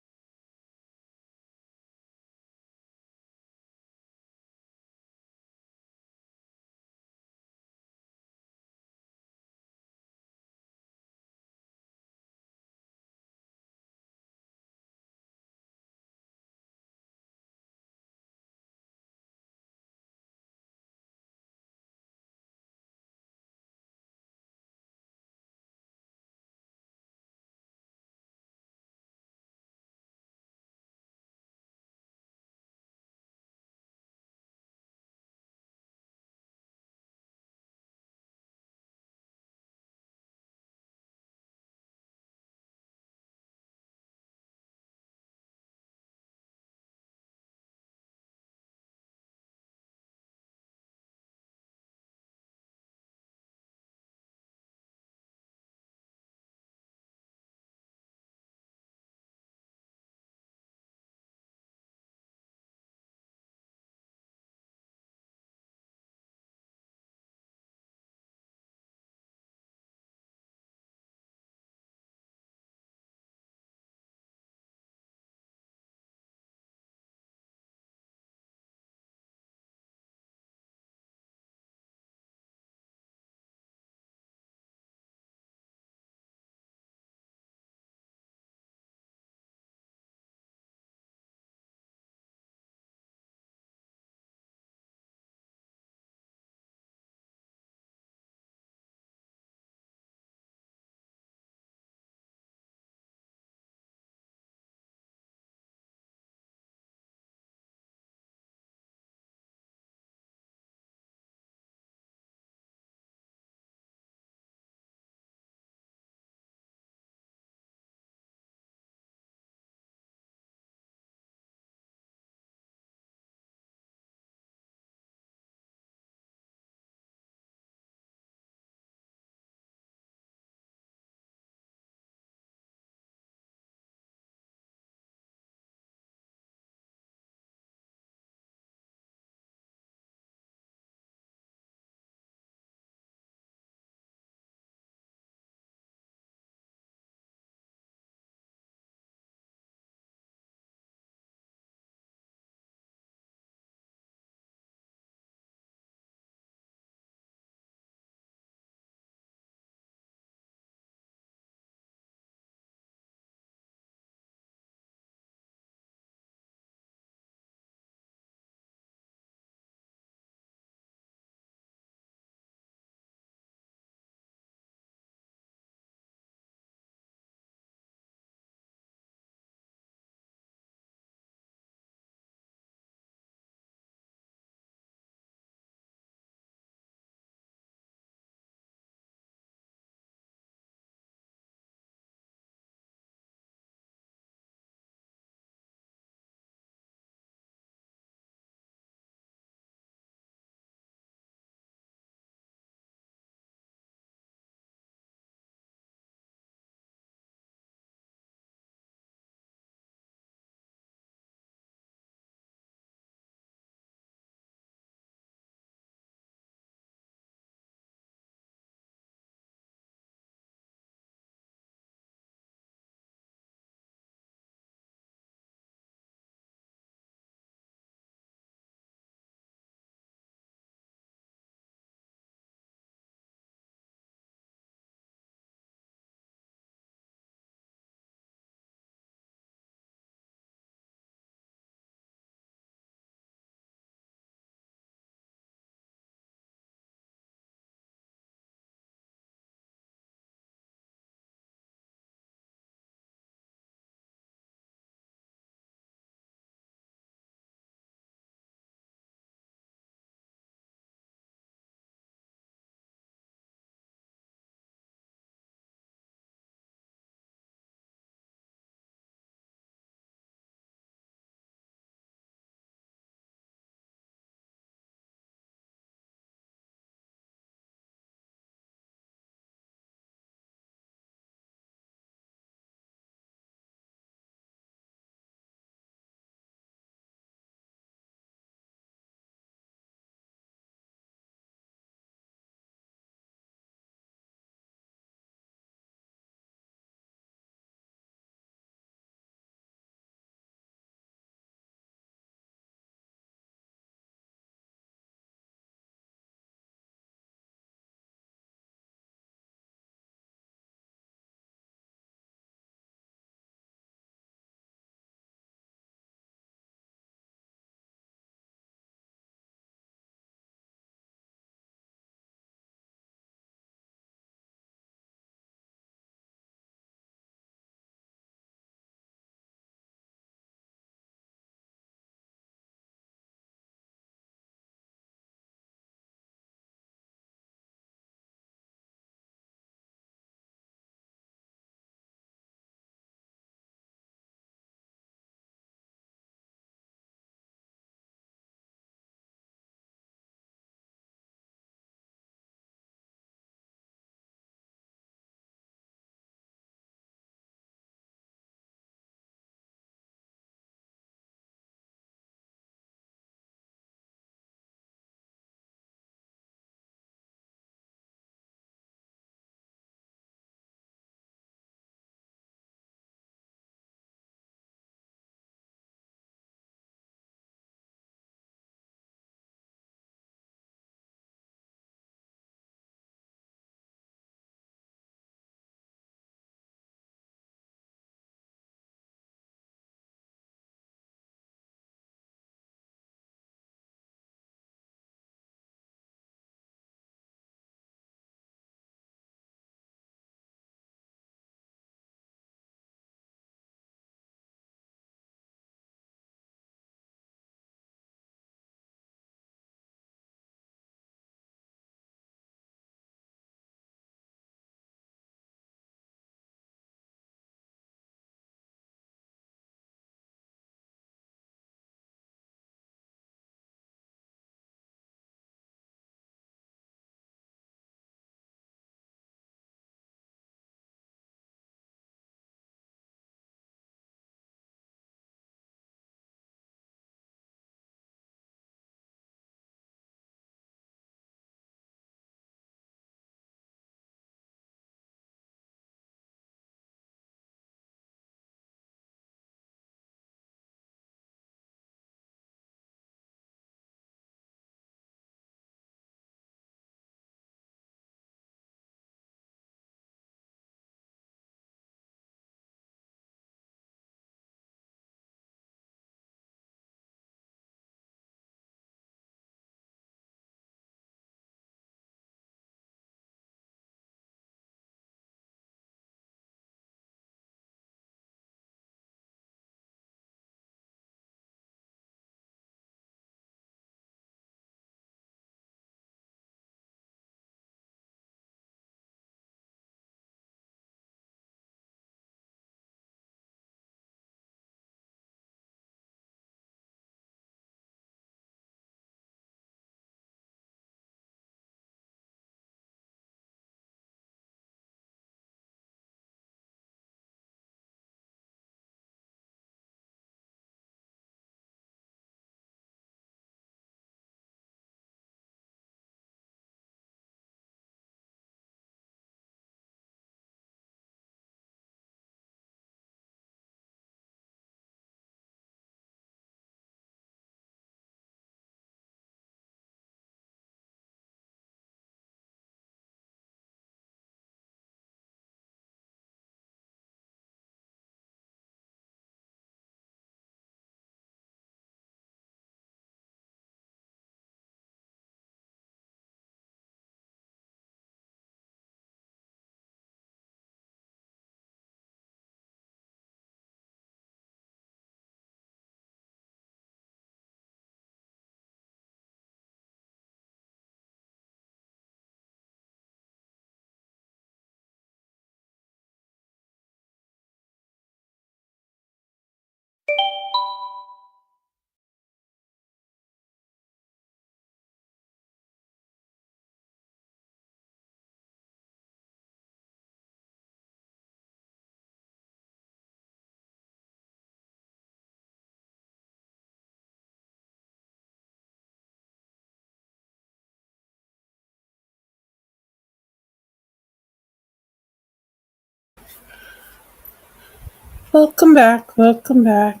Welcome back. Welcome back.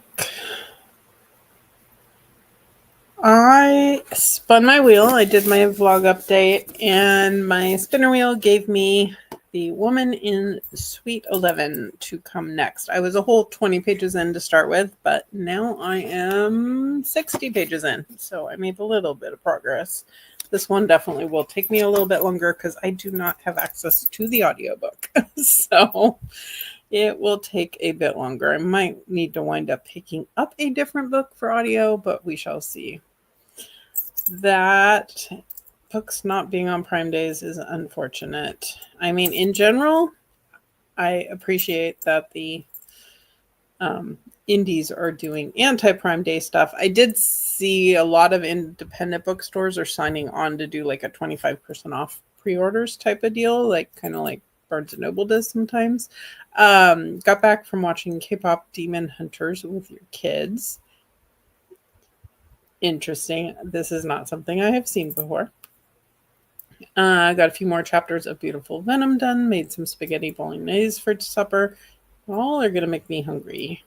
I spun my wheel. I did my vlog update, and my spinner wheel gave me the woman in Suite 11 to come next. I was a whole 20 pages in to start with, but now I am 60 pages in, so I made a little bit of progress. This one definitely will take me a little bit longer because I do not have access to the audiobook. So it will take a bit longer. I might need to wind up picking up a different book for audio, but we shall see. That books not being on Prime days is unfortunate. I mean, in general, I appreciate that the indies are doing anti-Prime Day stuff. I did see a lot of independent bookstores are signing on to do like a 25% off pre-orders type of deal, like kind of like Barnes & Noble does sometimes. Got back from watching K-pop Demon Hunters with your kids. Interesting. This is not something I have seen before. I got a few more chapters of Beautiful Venom done. Made some spaghetti bolognese for supper. All are going to make me hungry.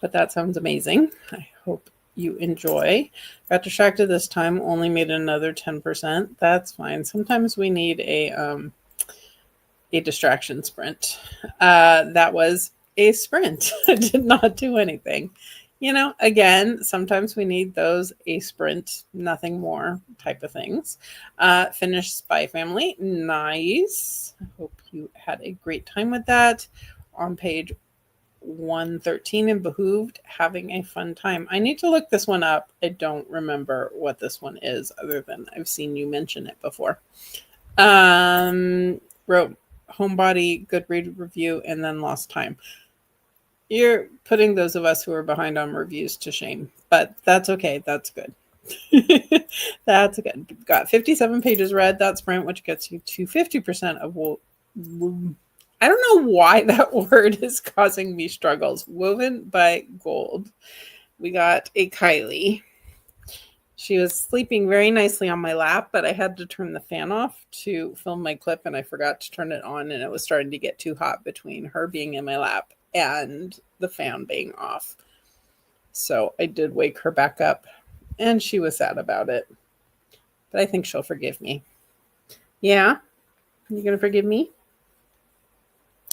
But that sounds amazing. I hope you enjoy. Got distracted this time. Only made another 10%. That's fine. Sometimes we need a distraction sprint. That was a sprint. I did not do anything. You know, again, sometimes we need those a sprint, nothing more type of things. Finished Spy Family. Nice. I hope you had a great time with that. On page 113 and Behooved, having a fun time. I need to look this one up. I don't remember what this one is other than I've seen you mention it before. Wrote Homebody, good read review, and then Lost Time. You're putting those of us who are behind on reviews to shame, but that's okay. That's good. That's good. Got 57 pages read that sprint, which gets you to 50% of I don't know why that word is causing me struggles. Woven by Gold. We got a Kylie. She was sleeping very nicely on my lap, but I had to turn the fan off to film my clip, and I forgot to turn it on, and it was starting to get too hot between her being in my lap and the fan being off. So I did wake her back up, and she was sad about it. But I think she'll forgive me. Yeah? You gonna forgive me?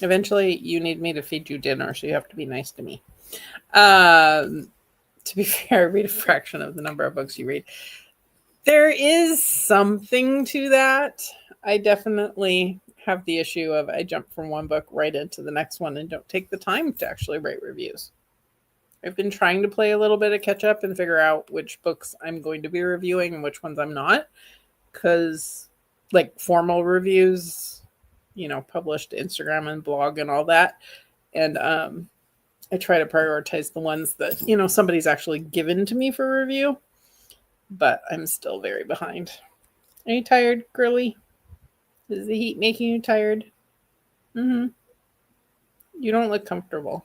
Eventually, you need me to feed you dinner, so you have to be nice to me. To be fair, read a fraction of the number of books you read. There is something to that. I definitely have the issue of I jump from one book right into the next one and don't take the time to actually write reviews. I've been trying to play a little bit of catch up and figure out which books I'm going to be reviewing and which ones I'm not. Because, like, formal reviews, you know, published Instagram and blog and all that. And I try to prioritize the ones that, you know, somebody's actually given to me for review. But I'm still very behind. Are you tired, girly? Is the heat making you tired? Mm-hmm. You don't look comfortable.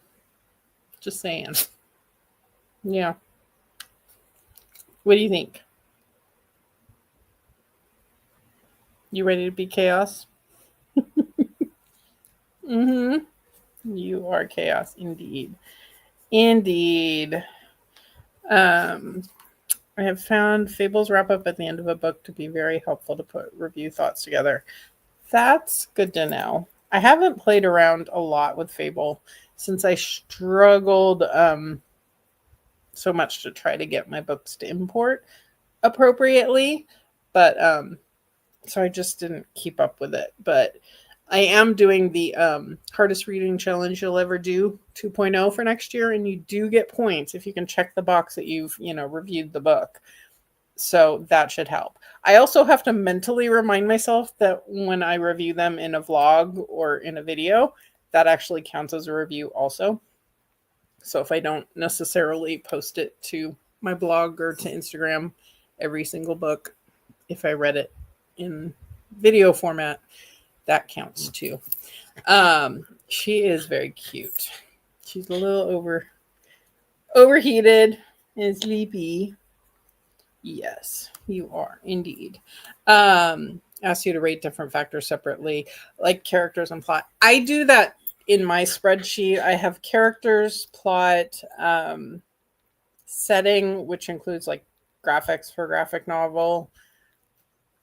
Just saying. Yeah. What do you think? You ready to be chaos? Mm-hmm. You are chaos indeed. Indeed. I have found Fables wrap up at the end of a book to be very helpful to put review thoughts together. That's good to know. I haven't played around a lot with Fable since I struggled so much to try to get my books to import appropriately. But so I just didn't keep up with it. But I am doing the hardest reading challenge you'll ever do 2.0 for next year, and you do get points if you can check the box that you've, you know, reviewed the book. So that should help. I also have to mentally remind myself that when I review them in a vlog or in a video, that actually counts as a review also. So if I don't necessarily post it to my blog or to Instagram, every single book, if I read it in video format, that counts too. She is very cute. She's a little overheated and sleepy. Yes, you are indeed. Ask you to rate different factors separately, like characters and plot. I do that in my spreadsheet, I have characters, plot, setting, which includes like graphics for graphic novel.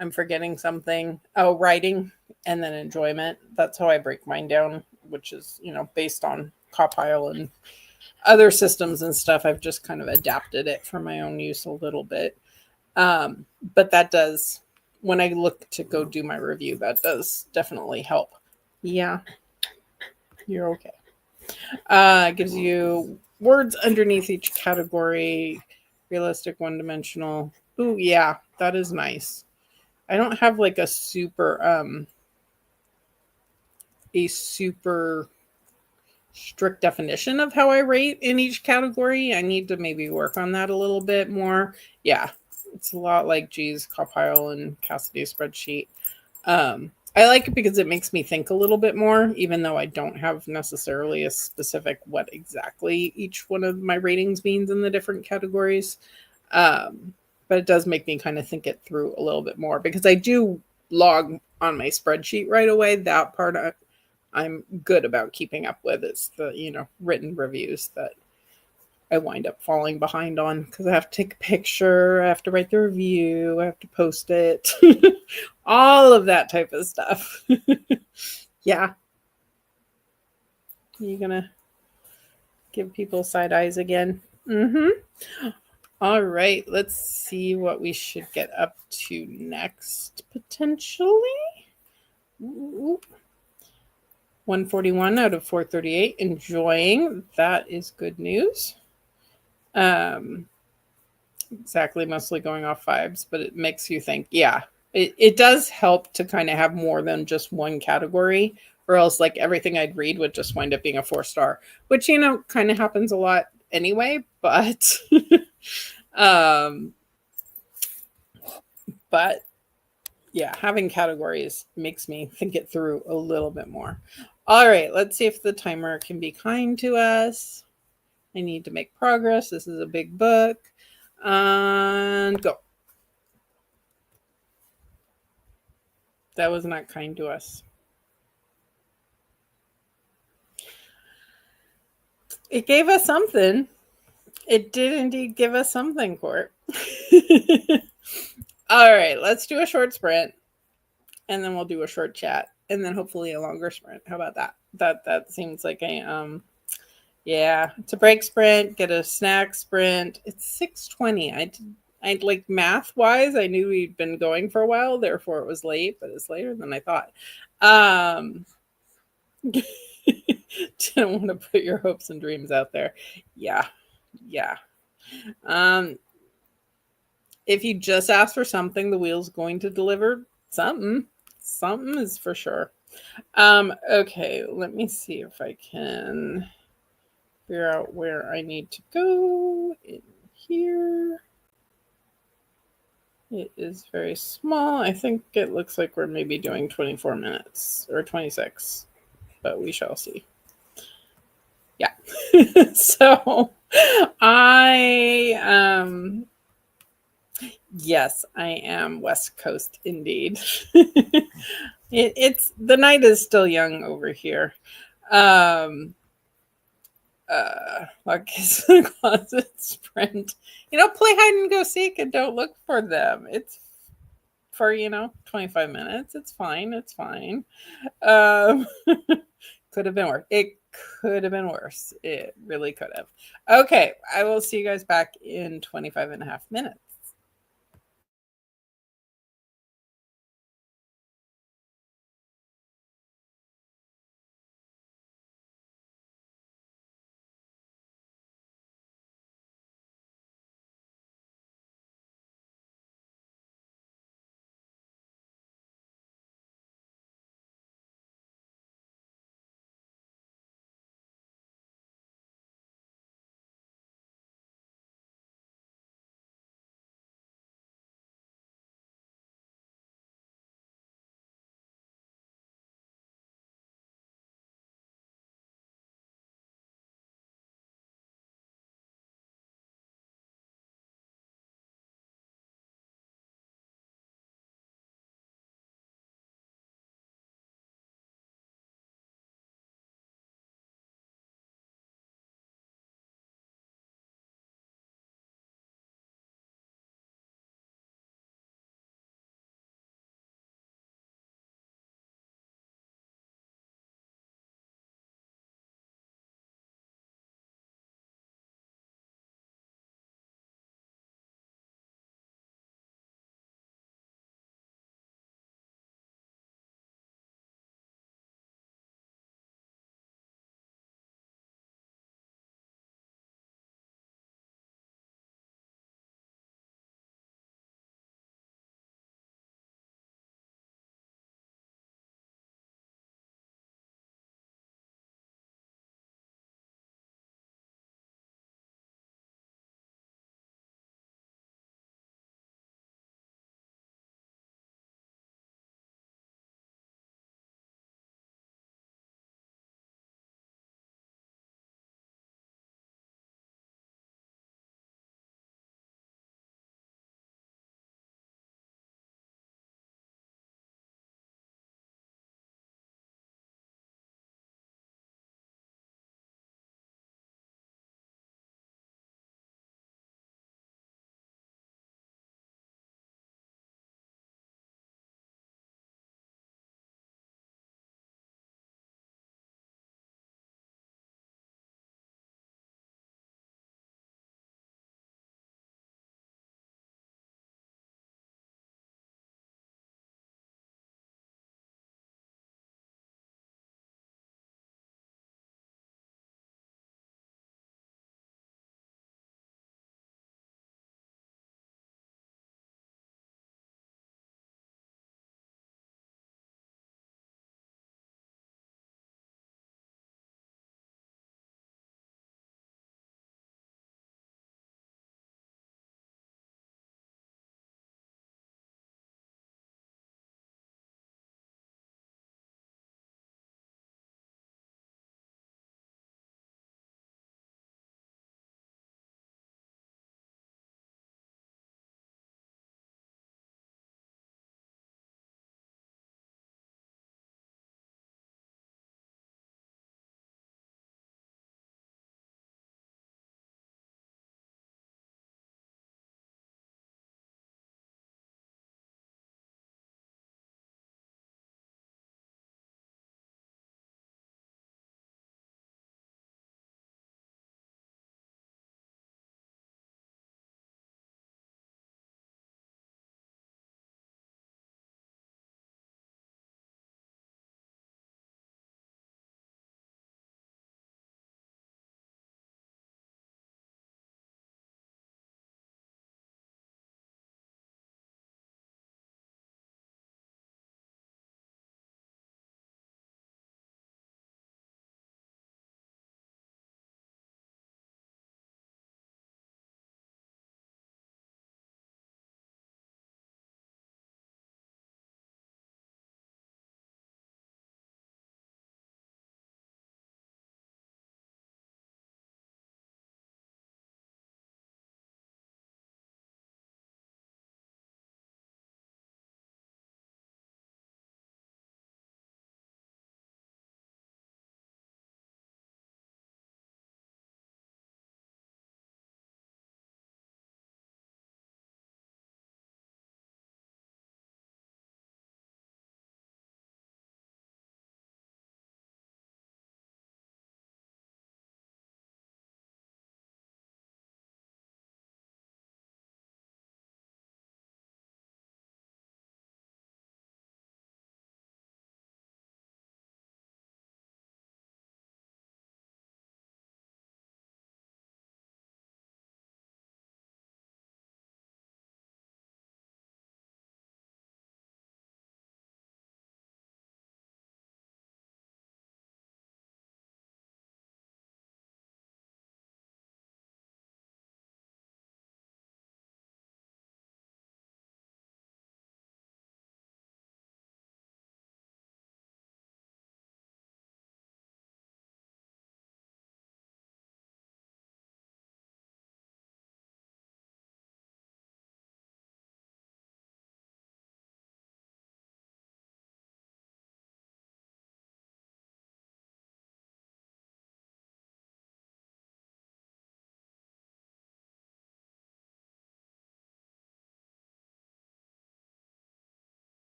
I'm forgetting something. Oh, writing, and then enjoyment. That's how I break mine down, which is, based on Copile and other systems and stuff. I've just kind of adapted it for my own use a little bit. But that does, when I look to go do my review, that does definitely help. Yeah, you're okay. It gives you words underneath each category, realistic, one dimensional. Ooh, yeah, that is nice. I don't have like a super strict definition of how I rate in each category. I need to maybe work on that a little bit more. Yeah, it's a lot like G's, Copile, and Cassidy's spreadsheet. I like it because it makes me think a little bit more, even though I don't have necessarily a specific what exactly each one of my ratings means in the different categories. But it does make me kind of think it through a little bit more, because I do log on my spreadsheet right away. That part I'm good about keeping up with. It's the written reviews that I wind up falling behind on, because I have to take a picture, I have to write the review, I have to post it, all of that type of stuff. Yeah. You gonna give people side eyes again? Mm-hmm. All right, let's see what we should get up to next, potentially. Ooh. 141 out of 438. Enjoying. That is good news. Exactly, mostly going off vibes, but it makes you think. Yeah, it does help to kind of have more than just one category, or else like everything I'd read would just wind up being a 4-star, which kind of happens a lot anyway. But but yeah, having categories makes me think it through a little bit more. All right, let's see if the timer can be kind to us. I need to make progress. This is a big book. And go. That was not kind to us. It gave us something. It did indeed give us something, Court. All right, let's do a short sprint, and then we'll do a short chat, and then hopefully a longer sprint. How about that? That seems like a yeah, it's a break sprint, get a snack sprint. It's 6:20. I like, math wise, I knew we'd been going for a while, therefore it was late, but it's later than I thought. Didn't want to put your hopes and dreams out there. Yeah. If you just ask for something, the wheel's going to deliver something. Something is for sure. Okay, let me see if I can figure out where I need to go in here. It is very small. I think it looks like we're maybe doing 24 minutes or 26, but we shall see. Yeah. So yes, I am West Coast indeed. It's the night is still young over here. Lock is the closet sprint. Play hide and go seek and don't look for them. It's for 25 minutes. It's fine. Could have been worse. It could have been worse. It really could have. Okay, I will see you guys back in 25 and a half minutes.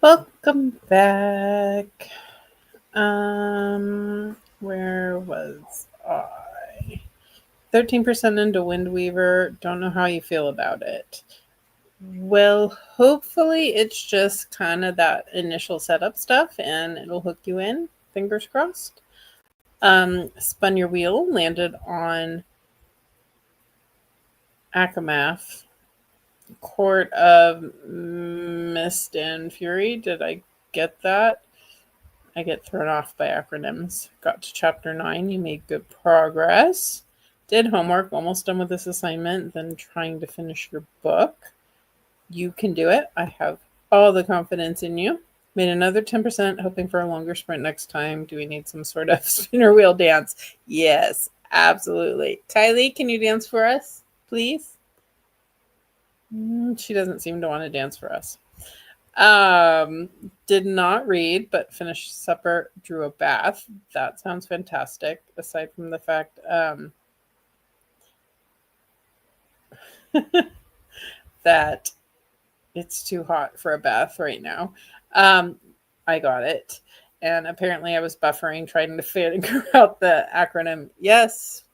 Welcome back. Where was I? 13% into Windweaver. Don't know how you feel about it. Well, hopefully it's just kind of that initial setup stuff and it'll hook you in. Fingers crossed. Spun Your Wheel landed on Akamath. Court of Mist and Fury. Did I get that? I get thrown off by acronyms. Got to chapter 9. You made good progress. Did homework. Almost done with this assignment. Then trying to finish your book. You can do it. I have all the confidence in you. Made another 10%, hoping for a longer sprint next time. Do we need some sort of spinner wheel dance? Yes, absolutely. Kylie, can you dance for us, please? She doesn't seem to want to dance for us. Did not read, but finished supper, drew a bath. That sounds fantastic. Aside from the fact that it's too hot for a bath right now. I got it. And apparently I was buffering, trying to figure out the acronym. Yes,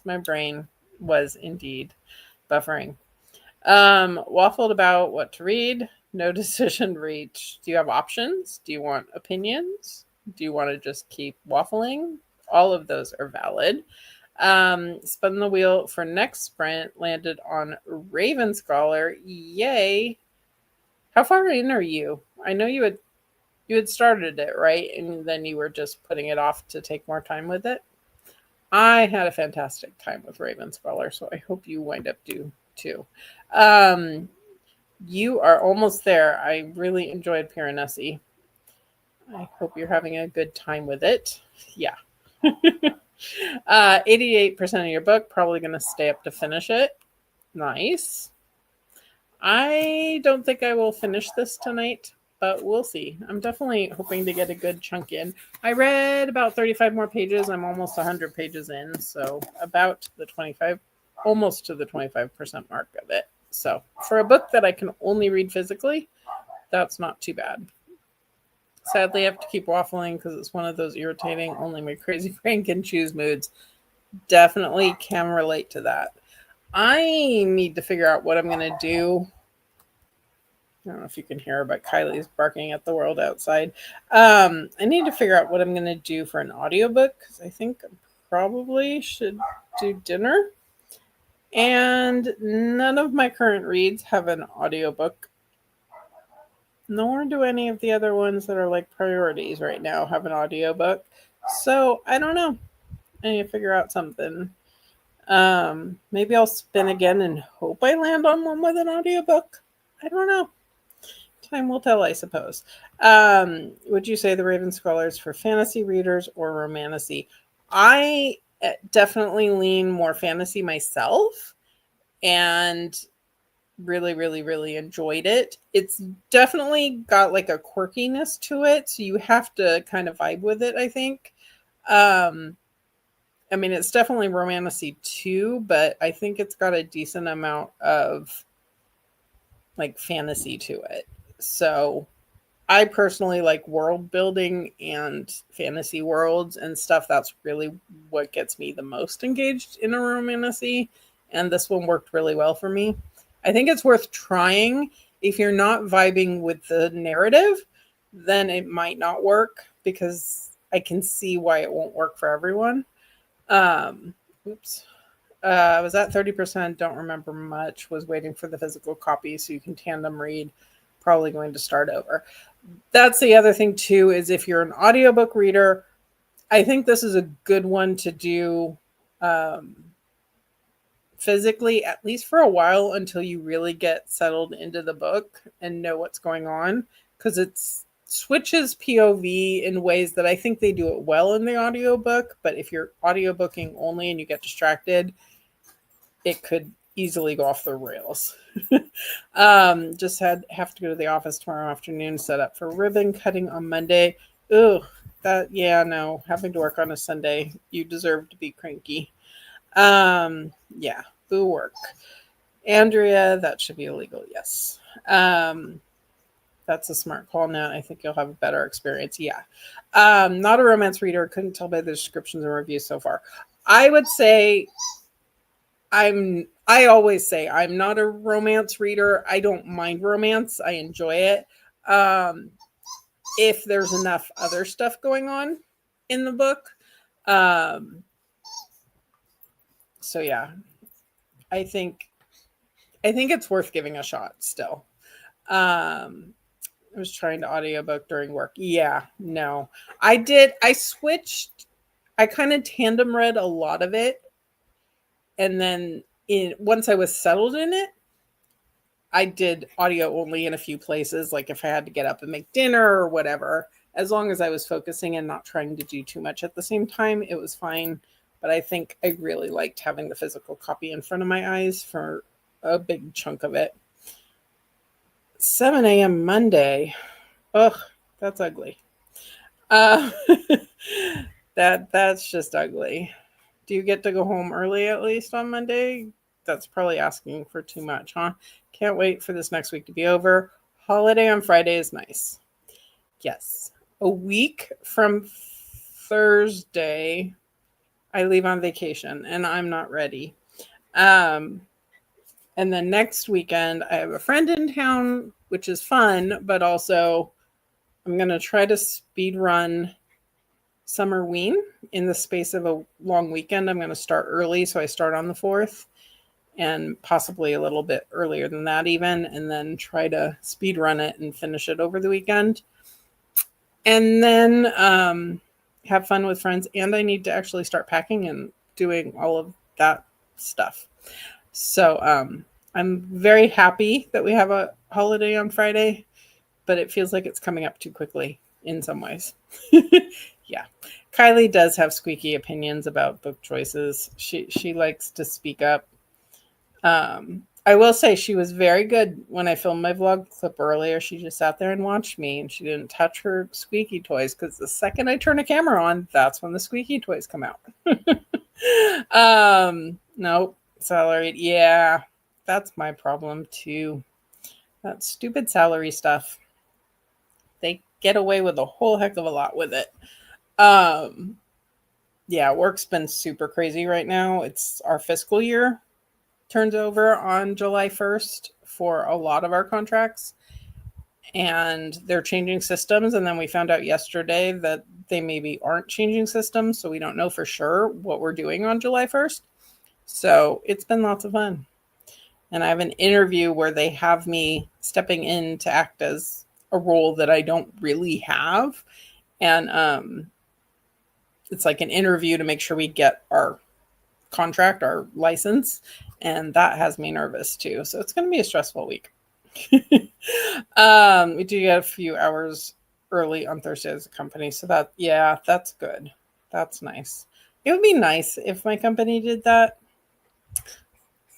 my brain was indeed buffering. Waffled about what to read. No decision reached. Do you have options? Do you want opinions? Do you want to just keep waffling? All of those are valid. Spun the wheel for next sprint. Landed on Raven Scholar. Yay. How far in are you? I know you had started it, right? And then you were just putting it off to take more time with it. I had a fantastic time with Raven Scholar, so I hope you wind up too. You are almost there. I really enjoyed Piranesi. I hope you're having a good time with it. Yeah. 88% of your book, probably going to stay up to finish it. Nice. I don't think I will finish this tonight, but we'll see. I'm definitely hoping to get a good chunk in. I read about 35 more pages. I'm almost 100 pages in, so about the 25, almost to the 25% mark of it. So for a book that I can only read physically, that's not too bad. Sadly, I have to keep waffling because it's one of those irritating, only my crazy brain can choose moods. Definitely can relate to that. I need to figure out what I'm going to do. I don't know if you can hear, but Kylie's barking at the world outside. I need to figure out what I'm going to do for an audiobook because I think I probably should do dinner. And none of my current reads have an audiobook. Nor do any of the other ones that are like priorities right now have an audiobook. So I don't know. I need to figure out something. Maybe I'll spin again and hope I land on one with an audiobook. I don't know. Time will tell, I suppose. Would you say the Raven Scholar is for fantasy readers or romantasy? I definitely lean more fantasy myself and really, really, really enjoyed it. It's definitely got like a quirkiness to it, so you have to kind of vibe with it, I think. I mean, it's definitely romantasy too, but I think it's got a decent amount of like fantasy to it. So I personally like world building and fantasy worlds and stuff. That's really what gets me the most engaged in a romantasy. And this one worked really well for me. I think it's worth trying. If you're not vibing with the narrative, then it might not work because I can see why it won't work for everyone. I was at 30%, don't remember much, was waiting for the physical copy so you can tandem read, probably going to start over. That's the other thing too, is if you're an audiobook reader, I think this is a good one to do physically, at least for a while, until you really get settled into the book and know what's going on, because it switches POV in ways that I think they do it well in the audiobook. But if you're audiobooking only and you get distracted, it could easily go off the rails. Just have to go to the office tomorrow afternoon, set up for ribbon cutting on Monday. Having to work on a Sunday, you deserve to be cranky. Boo work. Andrea, that should be illegal, yes. That's a smart call, Nat. I think you'll have a better experience. Yeah. Not a romance reader. Couldn't tell by the descriptions and reviews so far. I would say I always say I'm not a romance reader. I don't mind romance. I enjoy it. If there's enough other stuff going on in the book. Um, so yeah, I think it's worth giving a shot still. I was trying to audiobook during work. Yeah, no. I switched. I kind of tandem read a lot of it. And then once I was settled in it, I did audio only in a few places, like if I had to get up and make dinner or whatever. As long as I was focusing and not trying to do too much at the same time, it was fine. But I think I really liked having the physical copy in front of my eyes for a big chunk of it. 7 a.m. Monday. Ugh, that's ugly. That's just ugly. Do you get to go home early at least on Monday? That's probably asking for too much, huh? Can't wait for this next week to be over. Holiday on Friday is nice. Yes. A week from Thursday, I leave on vacation and I'm not ready. And then next weekend, I have a friend in town, which is fun, but also I'm going to try to speed run Summerween in the space of a long weekend. I'm going to start early, so I start on the 4th and possibly a little bit earlier than that even, and then try to speed run it and finish it over the weekend. And then have fun with friends. And I need to actually start packing and doing all of that stuff. So I'm very happy that we have a holiday on Friday, but it feels like it's coming up too quickly in some ways. Yeah. Kylie does have squeaky opinions about book choices. She likes to speak up. I will say she was very good when I filmed my vlog clip earlier. She just sat there and watched me, and she didn't touch her squeaky toys because the second I turn a camera on, that's when the squeaky toys come out. Nope. Salary. Yeah, that's my problem too. That stupid salary stuff. They get away with a whole heck of a lot with it. Yeah, work's been super crazy right now. It's our fiscal year turns over on July 1st for a lot of our contracts, and they're changing systems. And then we found out yesterday that they maybe aren't changing systems, so we don't know for sure what we're doing on July 1st. So it's been lots of fun. And I have an interview where they have me stepping in to act as a role that I don't really have. And it's like an interview to make sure we get our contract, our license. And that has me nervous too. So it's going to be a stressful week. We do get a few hours early on Thursday as a company. So that's good. That's nice. It would be nice if my company did that.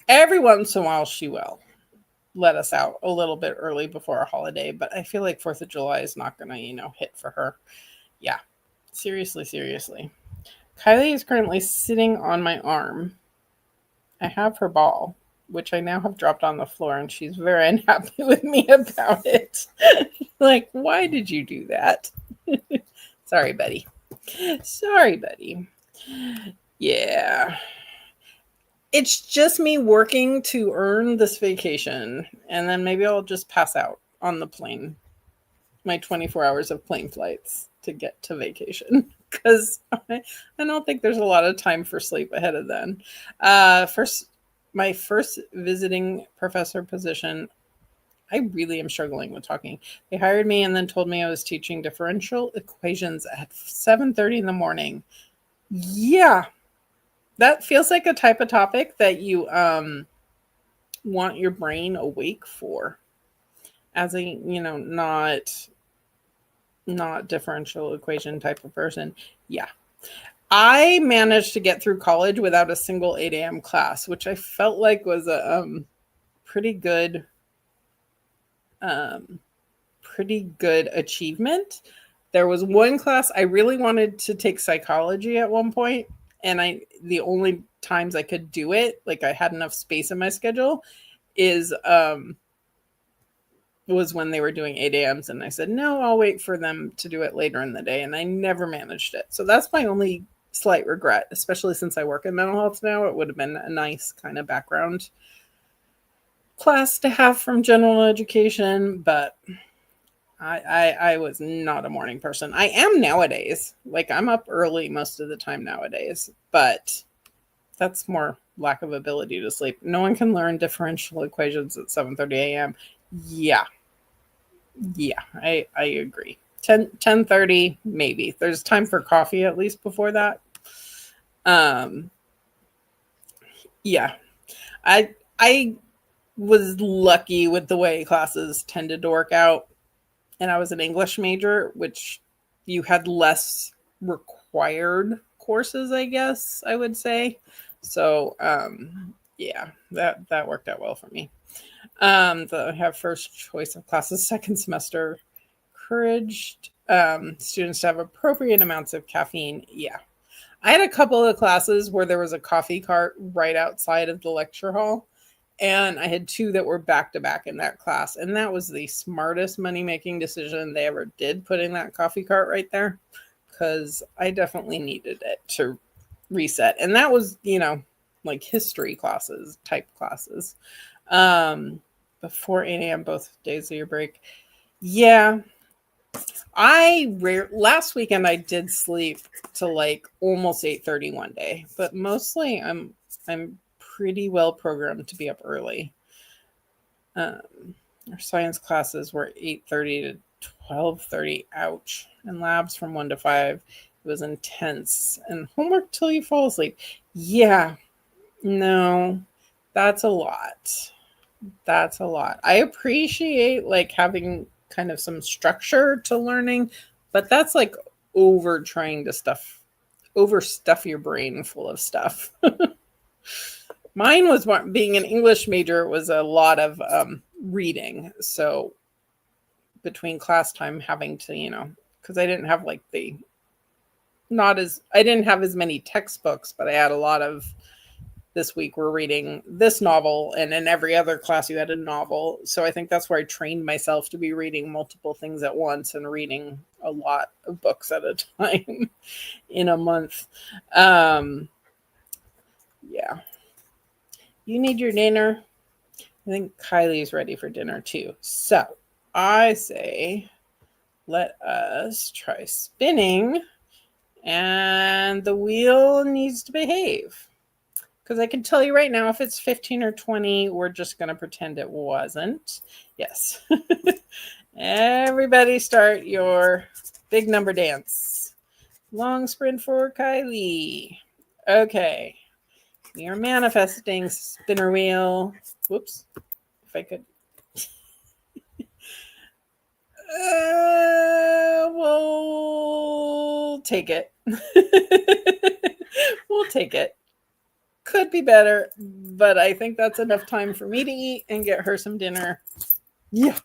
Every once in a while, she will let us out a little bit early before a holiday, but I feel like 4th of July is not going to, hit for her. Yeah, seriously. Kylie is currently sitting on my arm. I have her ball, which I now have dropped on the floor, and she's very unhappy with me about it. Like, why did you do that? Sorry, buddy. Yeah. It's just me working to earn this vacation, and then maybe I'll just pass out on the plane. My 24 hours of plane flights to get to vacation, because I don't think there's a lot of time for sleep ahead of then. My first visiting professor position, I really am struggling with talking. They hired me and then told me I was teaching differential equations at 7:30 in the morning. Yeah, that feels like a type of topic that you want your brain awake for, as a not differential equation type of person. Yeah. I managed to get through college without a single 8 a.m. class, which I felt like was a pretty good achievement. There was one class I really wanted to take, psychology, at one point, and the only times I could do it, like I had enough space in my schedule, is was when they were doing 8 a.m.s, and I said, no, I'll wait for them to do it later in the day. And I never managed it. So that's my only slight regret, especially since I work in mental health now. It would have been a nice kind of background class to have from general education, but I was not a morning person. I am nowadays. Like, I'm up early most of the time nowadays, but that's more lack of ability to sleep. No one can learn differential equations at 7:30 a.m. Yeah. Yeah, I agree. 10:30 maybe. There's time for coffee at least before that. Um yeah. I was lucky with the way classes tended to work out, and I was an English major, which you had less required courses, I guess I would say. So yeah, that worked out well for me. I have first choice of classes second semester. Encouraged students to have appropriate amounts of caffeine. Yeah. I had a couple of classes where there was a coffee cart right outside of the lecture hall. And I had two that were back to back in that class. And that was the smartest money making decision they ever did, putting that coffee cart right there, because I definitely needed it to reset. And that was, like history classes, type classes. Before 8 a.m., both days of your break. Yeah. Last weekend I did sleep to like almost 8:30 one day, but mostly I'm pretty well programmed to be up early. Our science classes were 8:30 to 12:30. Ouch. And labs from 1 to 5. It was intense. And homework till you fall asleep. Yeah. No. That's a lot. That's a lot. I appreciate like having kind of some structure to learning, but that's like over trying to overstuff your brain full of stuff. Mine was being an English major was a lot of reading. So between class time having to, because I didn't have like I didn't have as many textbooks, but I had a lot of this week we're reading this novel, and in every other class you had a novel. So I think that's where I trained myself to be reading multiple things at once and reading a lot of books at a time in a month. Yeah. You need your dinner. I think Kylie's ready for dinner too. So I say, let us try spinning, and the wheel needs to behave. Because I can tell you right now, if it's 15 or 20, we're just going to pretend it wasn't. Yes. Everybody start your big number dance. Long sprint for Kylie. Okay. We are manifesting spinner wheel. Whoops. If I could. We'll take it. We'll take it. Could be better, but I think that's enough time for me to eat and get her some dinner. Yeah.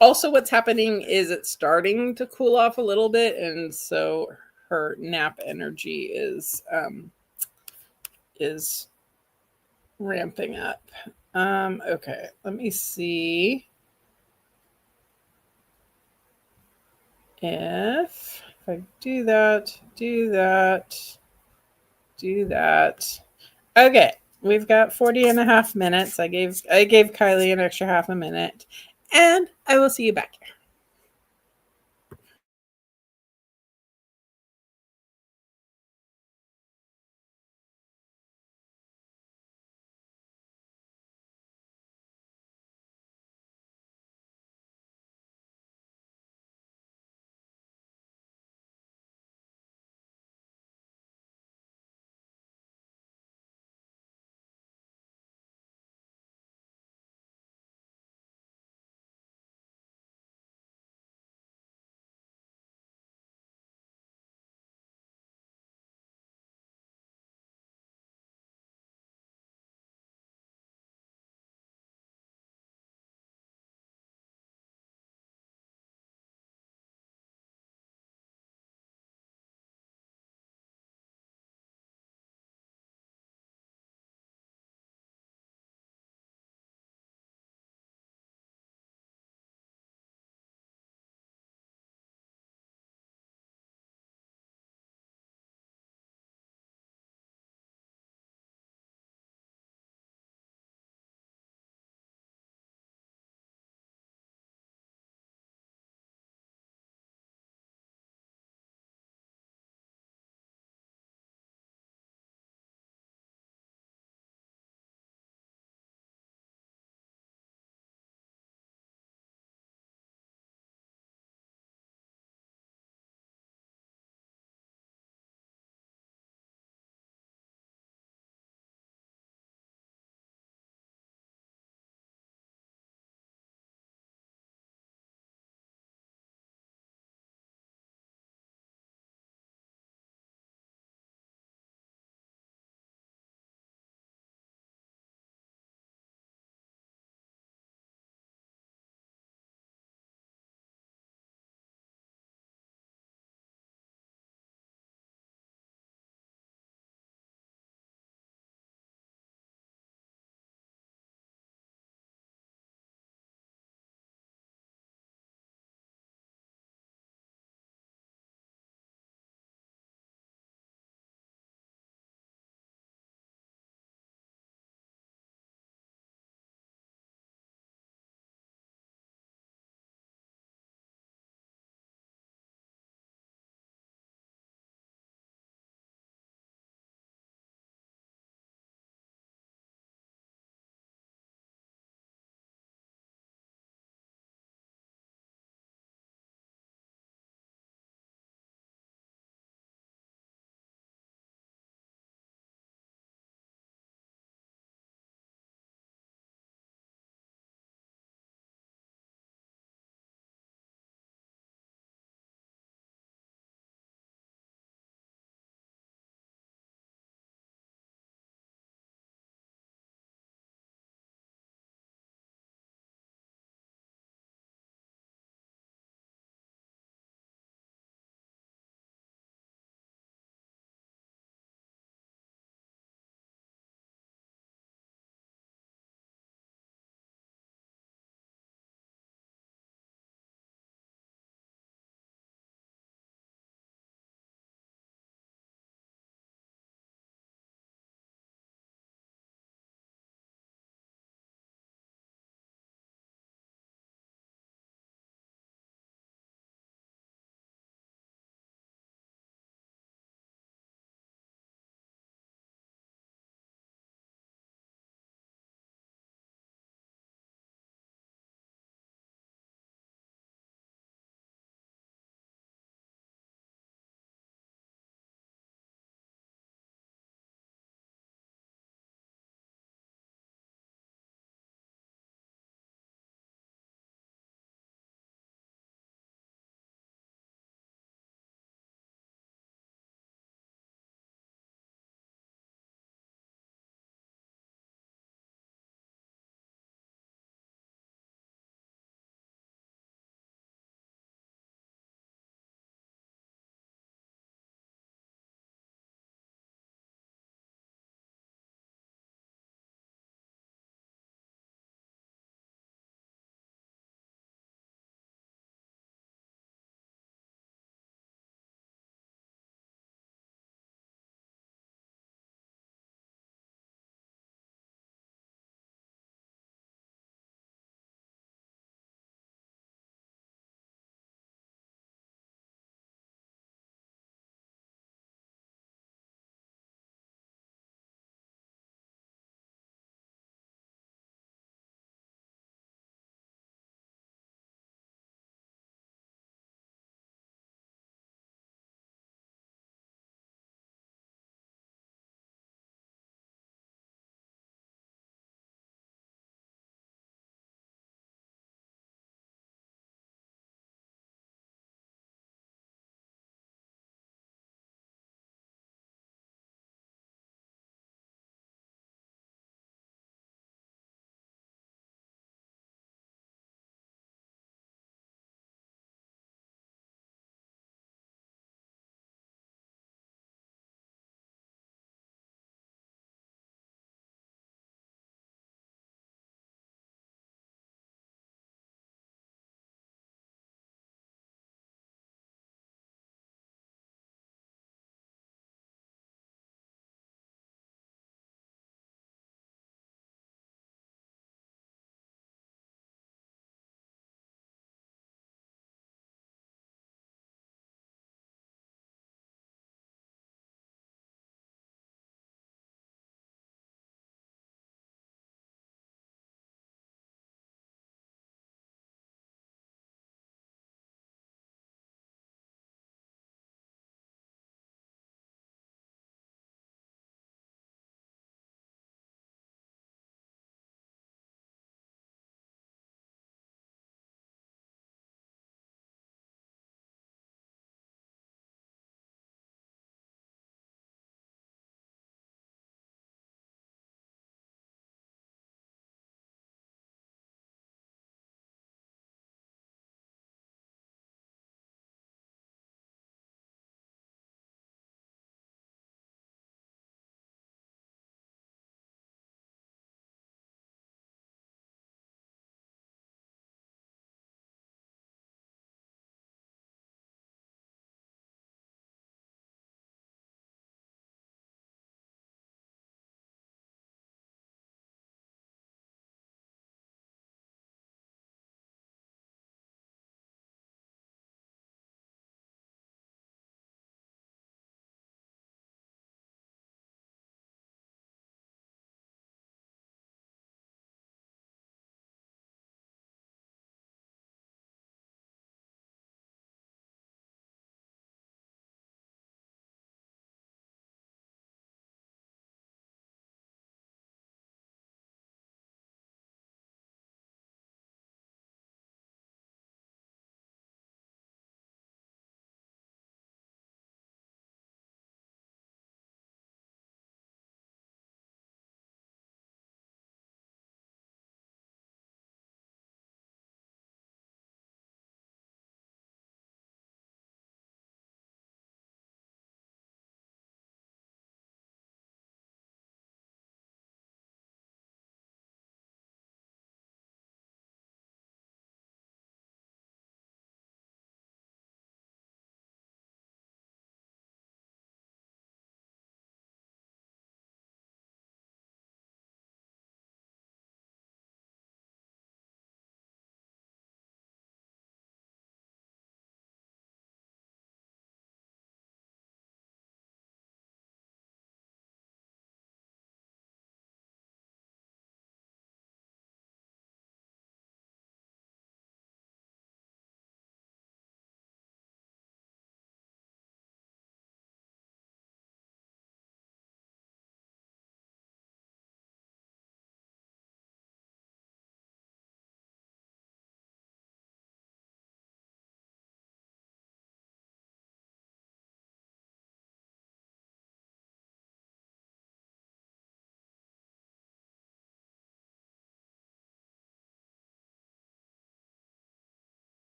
Also, what's happening is it's starting to cool off a little bit, and so her nap energy is ramping up. Okay, let me see if I do that. Okay, we've got 40 and a half minutes. I gave Kylie an extra half a minute, and I will see you back here.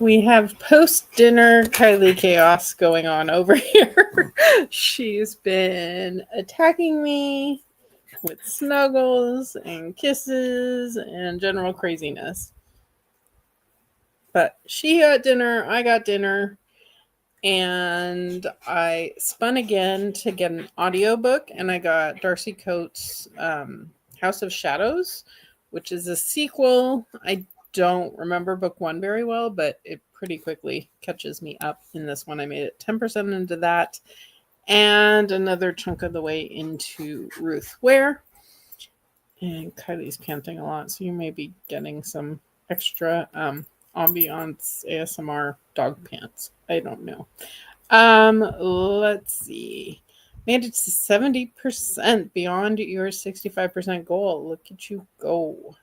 We have post-dinner Kylie chaos going on over here. She's been attacking me with snuggles and kisses and general craziness. But she got dinner, I got dinner, and I spun again to get an audiobook, and I got Darcy Coates' House of Shadows, which is a sequel. I don't remember book one very well, but it pretty quickly catches me up in this one. I made it 10% into that and another chunk of the way into Ruth Ware. And Kylie's panting a lot, so you may be getting some extra ambiance ASMR dog pants. I don't know. Let's see. Made it to 70% beyond your 65% goal. Look at you go.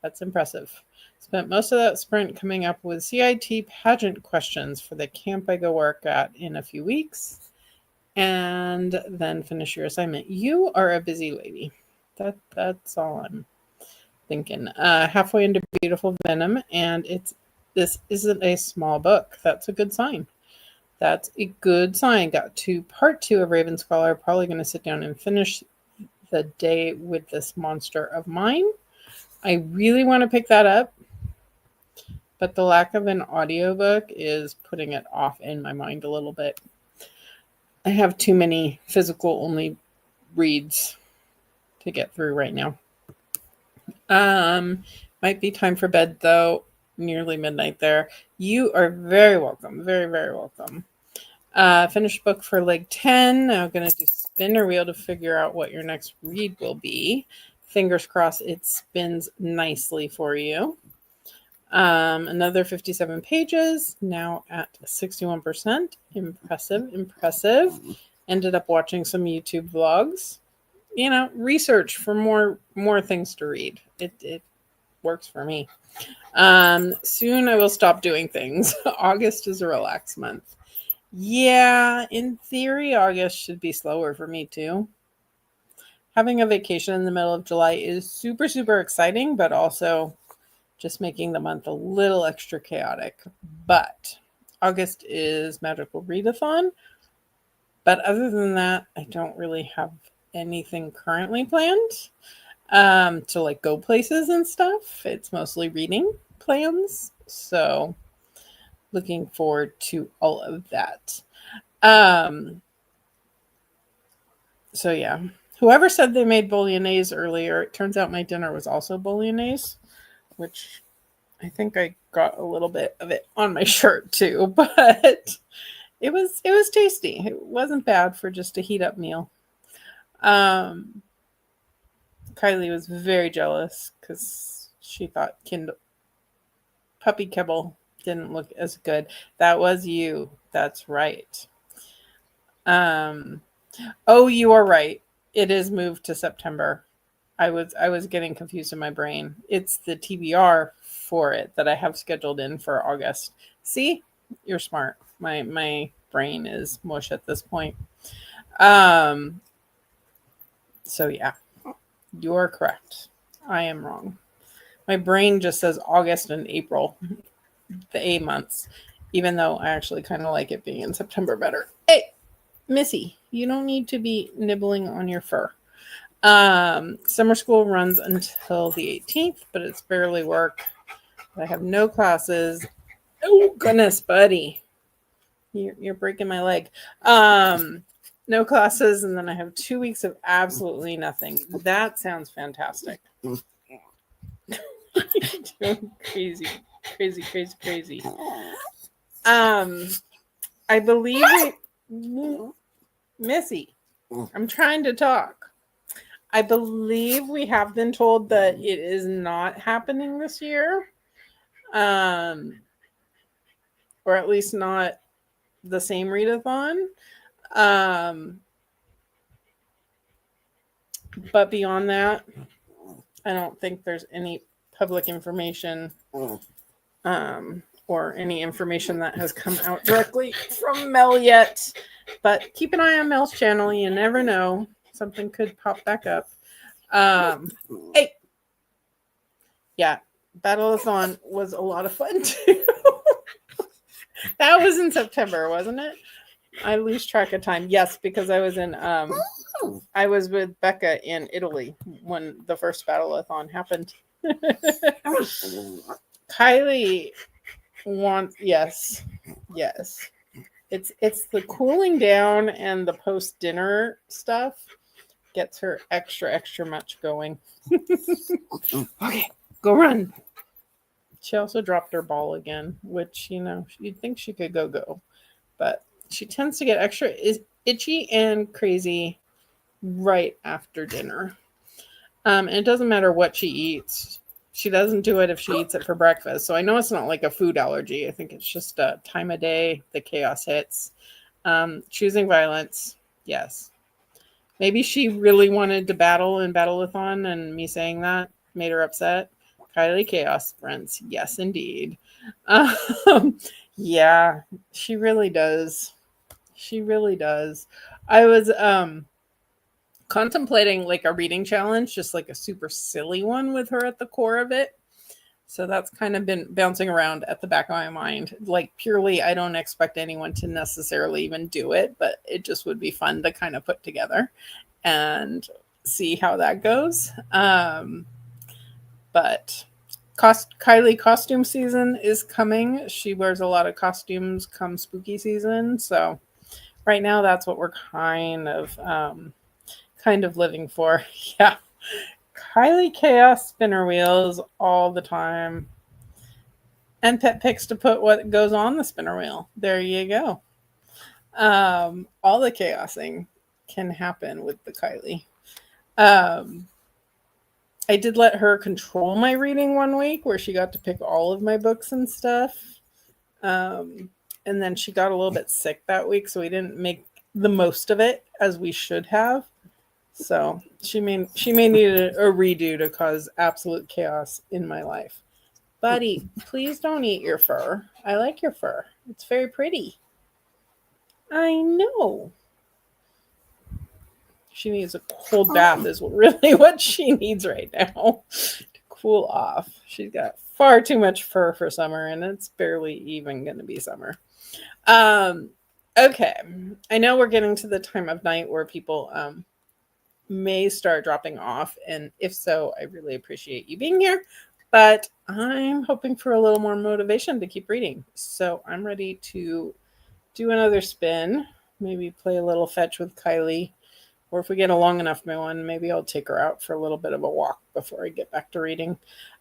That's impressive. Spent most of that sprint coming up with CIT pageant questions for the camp I go work at in a few weeks. And then finish your assignment. You are a busy lady. That's all I'm thinking. Halfway into Beautiful Venom, and this isn't a small book. That's a good sign. That's a good sign. Got to part 2 of Raven Scholar. Probably going to sit down and finish the day with this monster of mine. I really want to pick that up, but the lack of an audiobook is putting it off in my mind a little bit. I have too many physical only reads to get through right now. Might be time for bed though. Nearly midnight there. You are very welcome. Very, very welcome. Finished book for leg 10. Now I'm going to do spinner wheel to figure out what your next read will be. Fingers crossed it spins nicely for you. Another 57 pages. Now at 61%. Impressive. Ended up watching some YouTube vlogs. Research for more things to read. It works for me. Soon I will stop doing things. August is a relaxed month. Yeah, in theory, August should be slower for me too. Having a vacation in the middle of July is super, super exciting, but also just making the month a little extra chaotic. But August is Magical Readathon. But other than that, I don't really have anything currently planned to go places and stuff. It's mostly reading plans. So looking forward to all of that. So yeah, whoever said they made bolognese earlier, it turns out my dinner was also bolognese, which I think I got a little bit of it on my shirt too, but it was tasty. It wasn't bad for just a heat up meal. Kylie was very jealous because she thought puppy kibble didn't look as good. That was you. That's right. Oh, you are right. It is moved to September. I was getting confused in my brain. It's the TBR for it that I have scheduled in for August. See? You're smart. My brain is mush at this point. So yeah. You are correct. I am wrong. My brain just says August and April, the A months, even though I actually kind of like it being in September better. Hey, Missy, you don't need to be nibbling on your fur. Summer school runs until the 18th, but it's barely work. I have no classes. Oh, goodness, buddy. You're breaking my leg. No classes, and then I have 2 weeks of absolutely nothing. That sounds fantastic. Crazy. I believe Missy, I'm trying to talk. I believe we have been told that it is not happening this year. Or at least not the same readathon. But beyond that, I don't think there's any public information or any information that has come out directly from Mel yet. But keep an eye on Mel's channel. You never know. Something could pop back up. Hey. Yeah, Battleathon was a lot of fun too. That was in September, wasn't it? I lose track of time. Yes, because I was with Becca in Italy when the first Battleathon happened. Kylie wants, yes. It's the cooling down and the post dinner stuff gets her extra much going. Okay, go run. She also dropped her ball again, which, you'd think she could go. But she tends to get extra itchy and crazy right after dinner. And it doesn't matter what she eats. She doesn't do it if she eats it for breakfast. So I know it's not like a food allergy. I think it's just a time of day. The chaos hits. Choosing violence. Yes. Maybe she really wanted to battle in Battleathon, and me saying that made her upset. Kylie chaos sprints. Yes, indeed. Yeah, she really does. She really does. I was contemplating like a reading challenge, just like a super silly one with her at the core of it. So that's kind of been bouncing around at the back of my mind. Like purely, I don't expect anyone to necessarily even do it, but it just would be fun to kind of put together and see how that goes. But Kylie costume season is coming. She wears a lot of costumes come spooky season. So right now that's what we're kind of living for. Yeah. Kylie chaos spinner wheels all the time. And pet picks to put what goes on the spinner wheel. There you go. All the chaosing can happen with the Kylie. I did let her control my reading one week where she got to pick all of my books and stuff. And then she got a little bit sick that week, so we didn't make the most of it as we should have. So she may need a redo to cause absolute chaos in my life. Buddy, please don't eat your fur. I like your fur. It's very pretty. I know. She needs a cold bath is really what she needs right now to cool off. She's got far too much fur for summer, and it's barely even going to be summer. Okay. I know we're getting to the time of night where people may start dropping off, and if so, I really appreciate you being here. But I'm hoping for a little more motivation to keep reading. So I'm ready to do another spin. Maybe play a little fetch with Kylie. Or if we get a long enough one, maybe I'll take her out for a little bit of a walk before I get back to reading.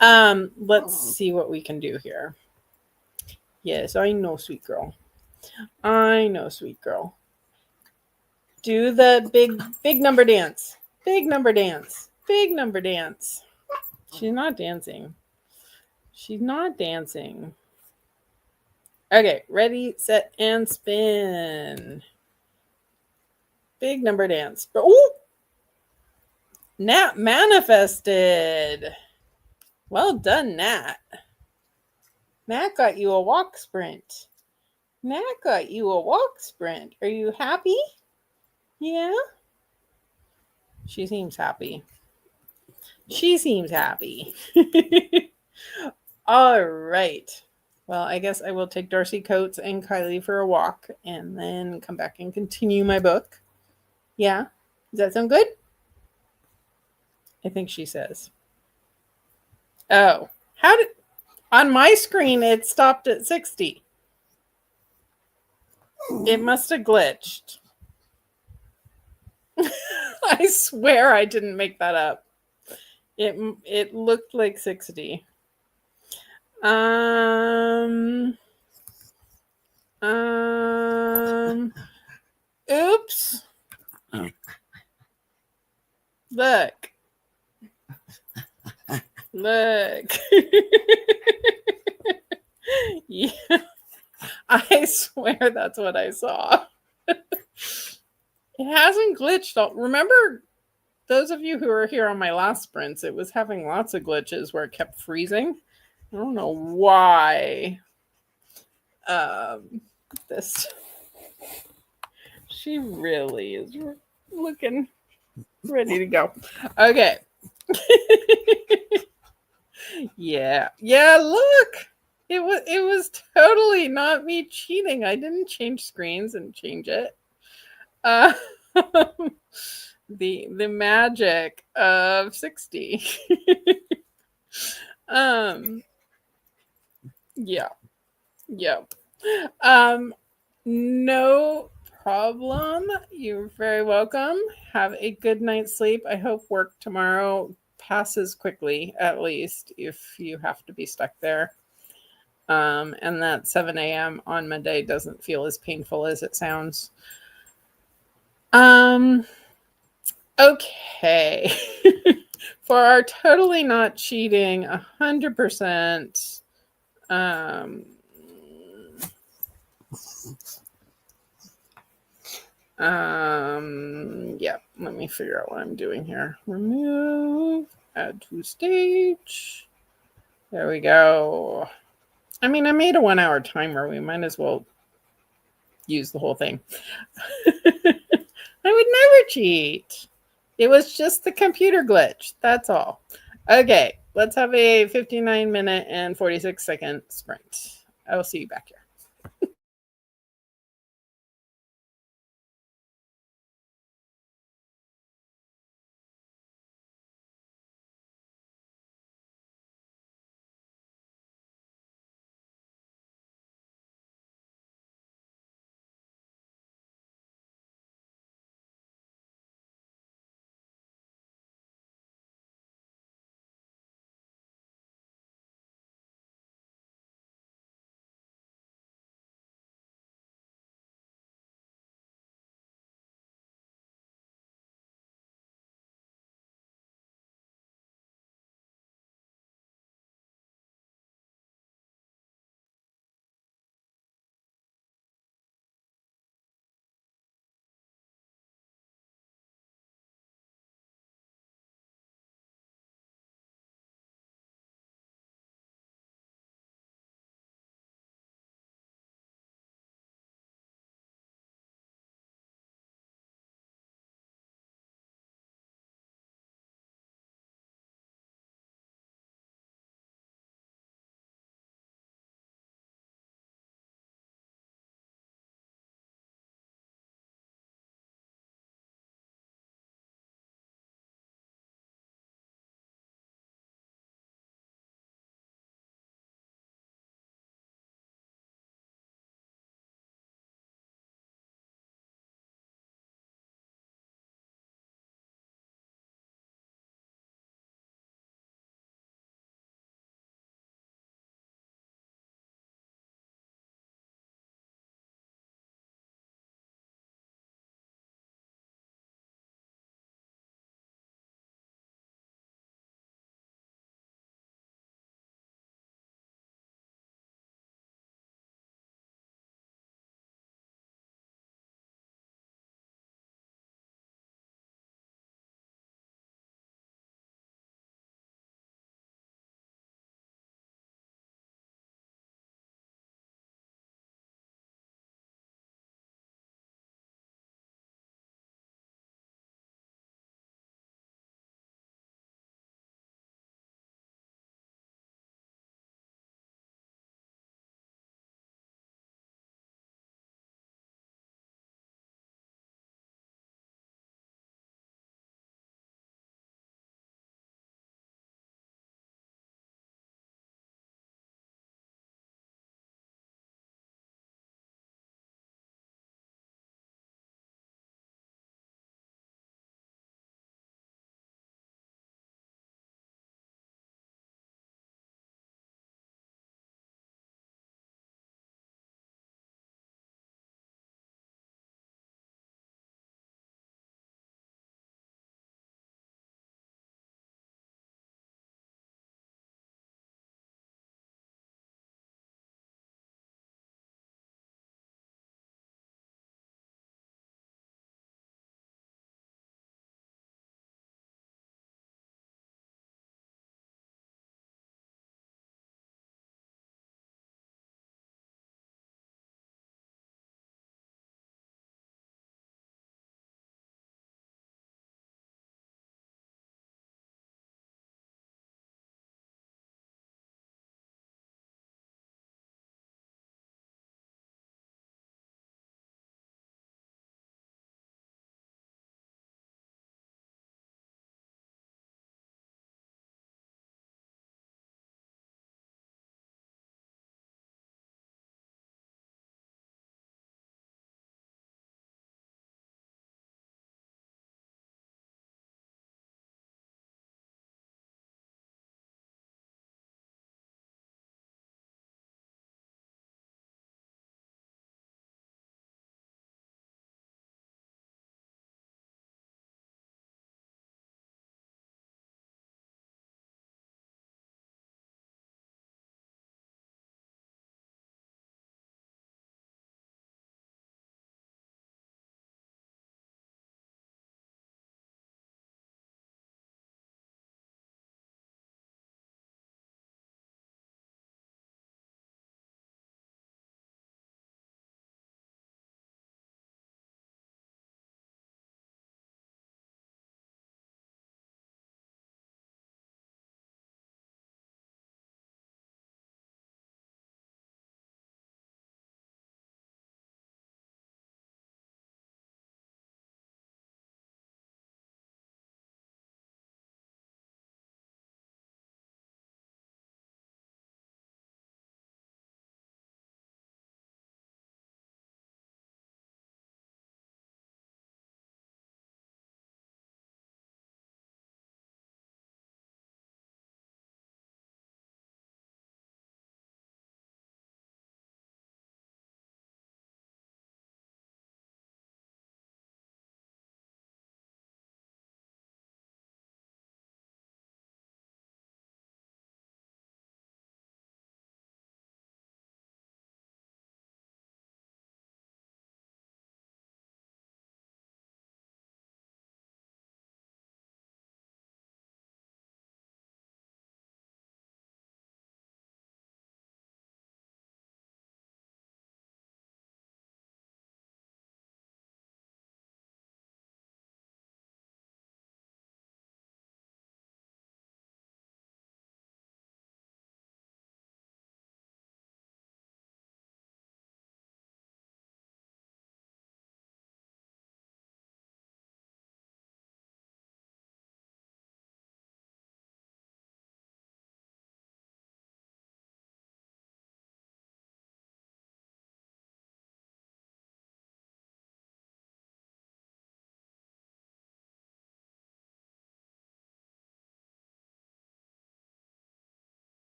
Let's see what we can do here. Yes, I know, sweet girl. I know, sweet girl. Do the big number dance. Big number dance. Big number dance. She's not dancing. She's not dancing. Okay, ready, set, and spin. Big number dance. Ooh! Nat manifested. Well done, Nat. Nat got you a walk sprint. Nat got you a walk sprint. Are you happy? Yeah? She seems happy. She seems happy. All right. Well, I guess I will take Darcy Coates and Kylie for a walk and then come back and continue my book. Yeah? Does that sound good? I think she says. Oh. On my screen, it stopped at 60. It must have glitched. I swear I didn't make that up. It looked like 60. Oops. Look. Yeah. I swear that's what I saw. It hasn't glitched. Remember, those of you who were here on my last sprints, it was having lots of glitches where it kept freezing. I don't know why. She really is looking ready to go. Okay. Yeah, look. It was totally not me cheating. I didn't change screens and change it. Uh, the magic of 60. um yeah, yeah. Um no problem. You're very welcome. Have a good night's sleep. I hope work tomorrow passes quickly, at least if you have to be stuck there. And that 7 a.m. on Monday doesn't feel as painful as it sounds. Um, okay. For our totally not cheating, 100%. Um, yeah, let me figure out what I'm doing here. Remove, add to stage. There we go. I mean, I made a 1 hour timer. We might as well use the whole thing. I would never cheat. It was just the computer glitch. That's all. Okay, let's have a 59-minute and 46-second sprint. I will see you back here.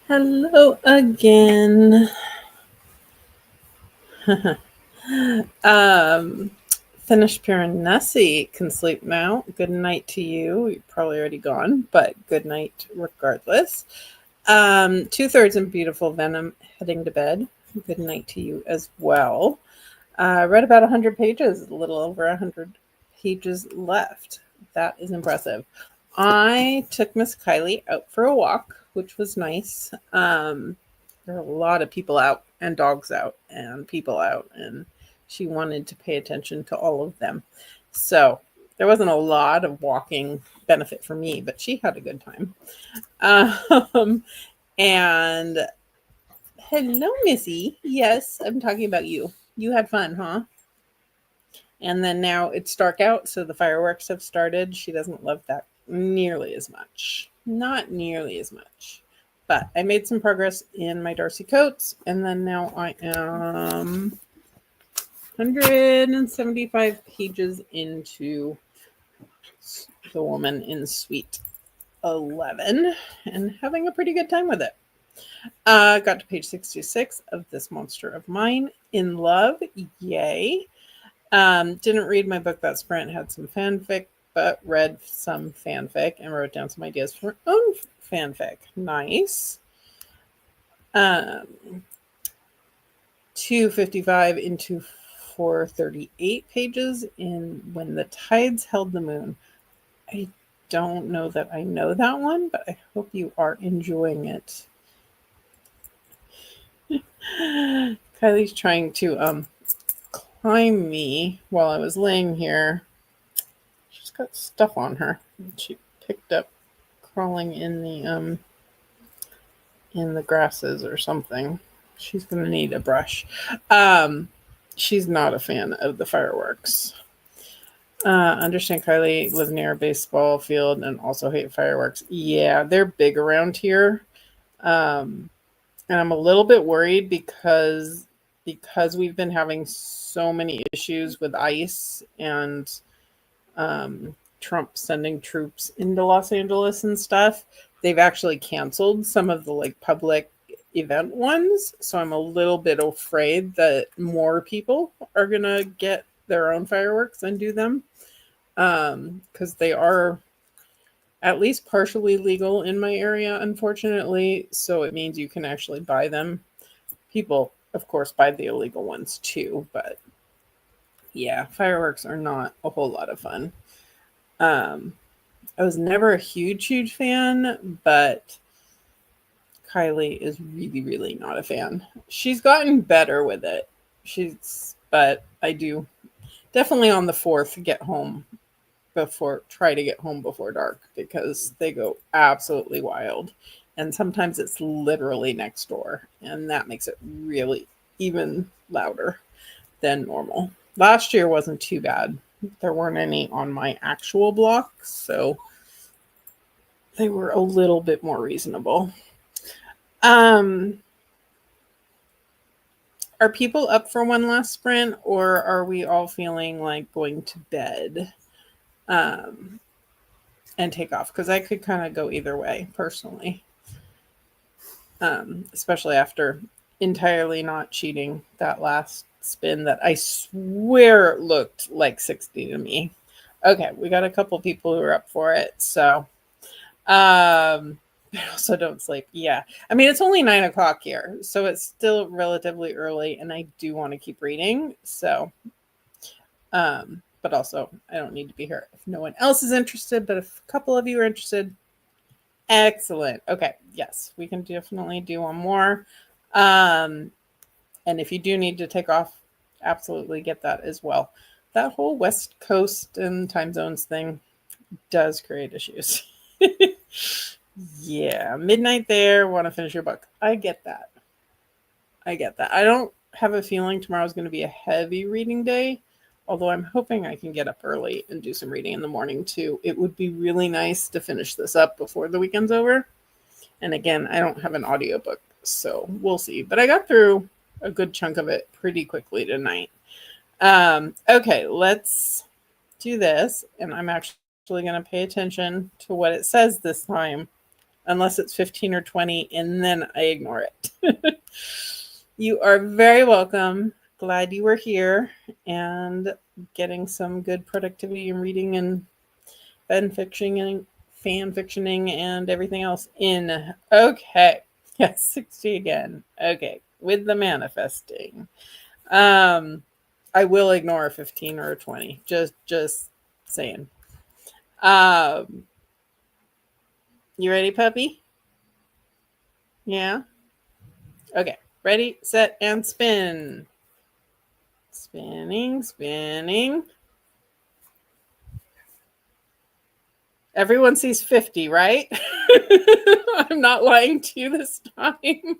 Hello again. Finished Piranesi can sleep now. Good night to you. You're probably already gone, but good night regardless. 2/3 in Beautiful Venom heading to bed. Good night to you as well. Read about 100 pages, a little over 100 pages left. That is impressive. I took Miss Kylie out for a walk, which was nice. There are a lot of people out and dogs out and people out, and she wanted to pay attention to all of them. So there wasn't a lot of walking benefit for me, but she had a good time. And hello, Missy. Yes, I'm talking about you. You had fun, huh? And then now it's dark out, so the fireworks have started. She doesn't love that nearly as much. Not nearly as much. But I made some progress in my Darcy coats, and then now I am 175 pages into The Woman in Suite 11 and having a pretty good time with it. Got to page 66 of This Monster of Mine. In Love. Yay. Didn't read my book that sprint, had some fanfic, but read some fanfic and wrote down some ideas for my own fanfic. Nice. 255 into 438 pages in When the Tides Held the Moon. I don't know that I know that one, but I hope you are enjoying it. Kylie's trying to climb me while I was laying here. She's got stuff on her. She picked up crawling in the grasses or something. She's gonna need a brush. She's not a fan of the fireworks. Understand Kylie live near a baseball field and also hate fireworks. Yeah, they're big around here. And I'm a little bit worried because we've been having so many issues with ICE and Trump sending troops into Los Angeles and stuff. They've actually canceled some of the public event ones. So I'm a little bit afraid that more people are going to get their own fireworks and do them. Because they are at least partially legal in my area, unfortunately. So it means you can actually buy them. People, of course, buy the illegal ones too. But yeah, fireworks are not a whole lot of fun. I was never a huge fan, but Kylie is really, really not a fan. She's gotten better with it. But I do definitely on the 4th try to get home before dark because they go absolutely wild. And sometimes it's literally next door, and that makes it really even louder than normal. Last year wasn't too bad. There weren't any on my actual block, so they were a little bit more reasonable. Are people up for one last sprint, or are we all feeling like going to bed and take off? Because I could kind of go either way personally, especially after entirely not cheating that last spin that I swear looked like 60 to me. Okay, we got a couple people who are up for it, so also don't sleep. Yeah, I mean it's only 9 o'clock here, so it's still relatively early, and I do want to keep reading. So, but also I don't need to be here if no one else is interested. But if a couple of you are interested, excellent. Okay, yes, we can definitely do one more. And if you do need to take off, absolutely get that as well. That whole West Coast and time zones thing does create issues. Yeah, midnight there, want to finish your book. I get that. I don't have a feeling tomorrow's going to be a heavy reading day, although I'm hoping I can get up early and do some reading in the morning too. It would be really nice to finish this up before the weekend's over. And again, I don't have an audiobook, so we'll see. But I got through a good chunk of it pretty quickly tonight. Okay, let's do this. And I'm actually going to pay attention to what it says this time. unless it's 15 or 20, and then I ignore it. You are very welcome. Glad you were here and getting some good productivity and reading and fan fictioning and everything else in. Okay. Yes, 60 again. Okay. With the manifesting. I will ignore a 15 or a 20. Just saying. You ready, puppy? Yeah. Okay. Ready, set, and spin. Spinning, spinning. Everyone sees 50, right? I'm not lying to you this time.